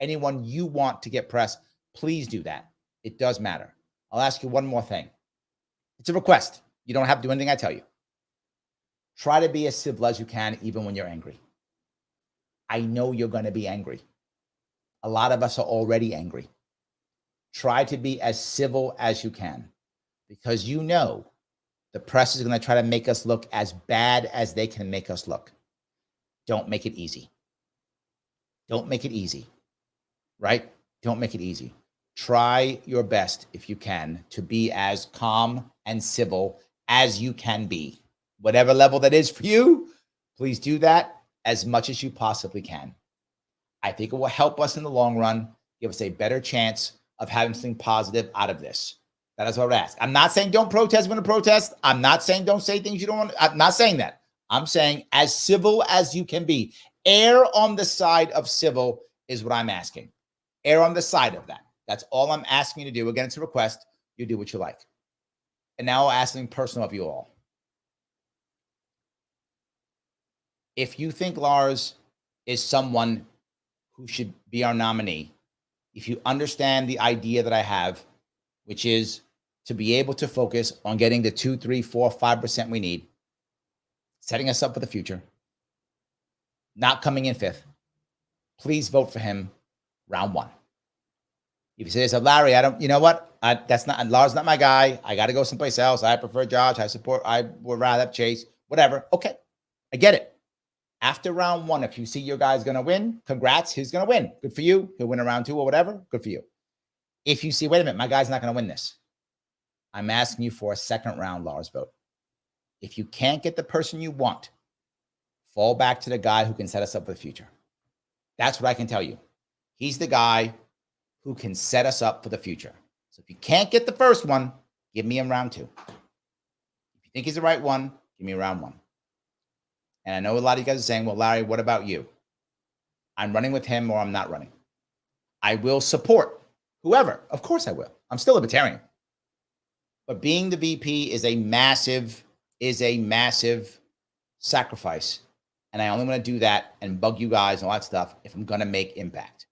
Speaker 1: anyone you want to get press, please do that. It does matter. I'll ask you one more thing. It's a request. You don't have to do anything I tell you. Try to be as civil as you can, even when you're angry. I know you're going to be angry. A lot of us are already angry. Try to be as civil as you can, because you know the press is going to try to make us look as bad as they can make us look. Don't make it easy. Don't make it easy, right? Don't make it easy. Try your best, if you can, to be as calm and civil as you can be. Whatever level that is for you, please do that as much as you possibly can. I think it will help us in the long run, give us a better chance of having something positive out of this. That is what I would ask. I'm not saying don't protest when to protest. I'm not saying don't say things you don't want. I'm not saying that. I'm saying as civil as you can be. Err on the side of civil is what I'm asking. Err on the side of that. That's all I'm asking you to do. Again, it's a request. You do what you like. And now I'll ask something personal of you all. If you think Lars is someone who should be our nominee, if you understand the idea that I have, which is to be able to focus on getting the 2, 3, 4, 5% we need, setting us up for the future, not coming in 5th, please vote for him round 1. If you say this, Larry, I don't, you know what? Lars not my guy. I got to go someplace else. I prefer Josh. I would rather have Chase, whatever. Okay. I get it. After round 1, if you see your guy's going to win, congrats. He's going to win. Good for you. He'll win a round 2 or whatever. Good for you. If you see, wait a minute, my guy's not going to win this, I'm asking you for a second round Lars vote. If you can't get the person you want, fall back to the guy who can set us up for the future. That's what I can tell you. He's the guy who can set us up for the future. So if you can't get the first one, give me him round 2. If you think he's the right one, give me round 1. And I know a lot of you guys are saying, well, Larry, what about you? I'm running with him or I'm not running. I will support whoever. Of course I will. I'm still a libertarian. But being the VP is a massive sacrifice. And I only want to do that and bug you guys and all that stuff if I'm going to make impact.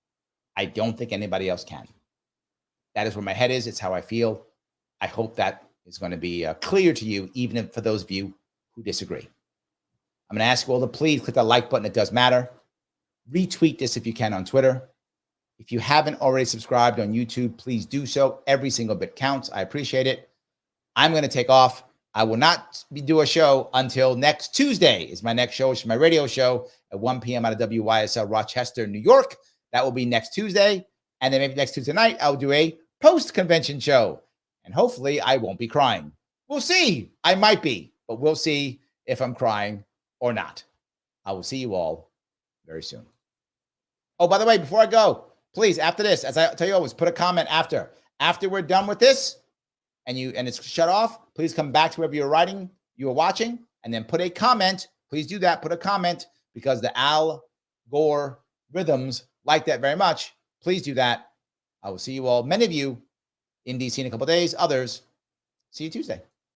Speaker 1: I don't think anybody else can. That is where my head is. It's how I feel. I hope that is going to be clear to you, even if for those of you who disagree. I'm going to ask you all to please click the like button. It does matter. Retweet this if you can on Twitter. If you haven't already subscribed on YouTube, please do so. Every single bit counts. I appreciate it. I'm going to take off. I will not do a show until next Tuesday is my next show, which is my radio show at 1 p.m. out of WYSL Rochester, New York. That will be next Tuesday. And then maybe next Tuesday night, I'll do a post-convention show. And hopefully I won't be crying. We'll see. I might be, but we'll see if I'm crying or not. I will see you all very soon. Oh, by the way, before I go, please, after this, as I tell you always, put a comment after. After we're done with this and it's shut off, please come back to wherever you're watching, and then put a comment. Please do that. Put a comment because the Al Gore rhythms like that very much. Please do that. I will see you all, many of you, in DC in a couple of days. Others, see you Tuesday.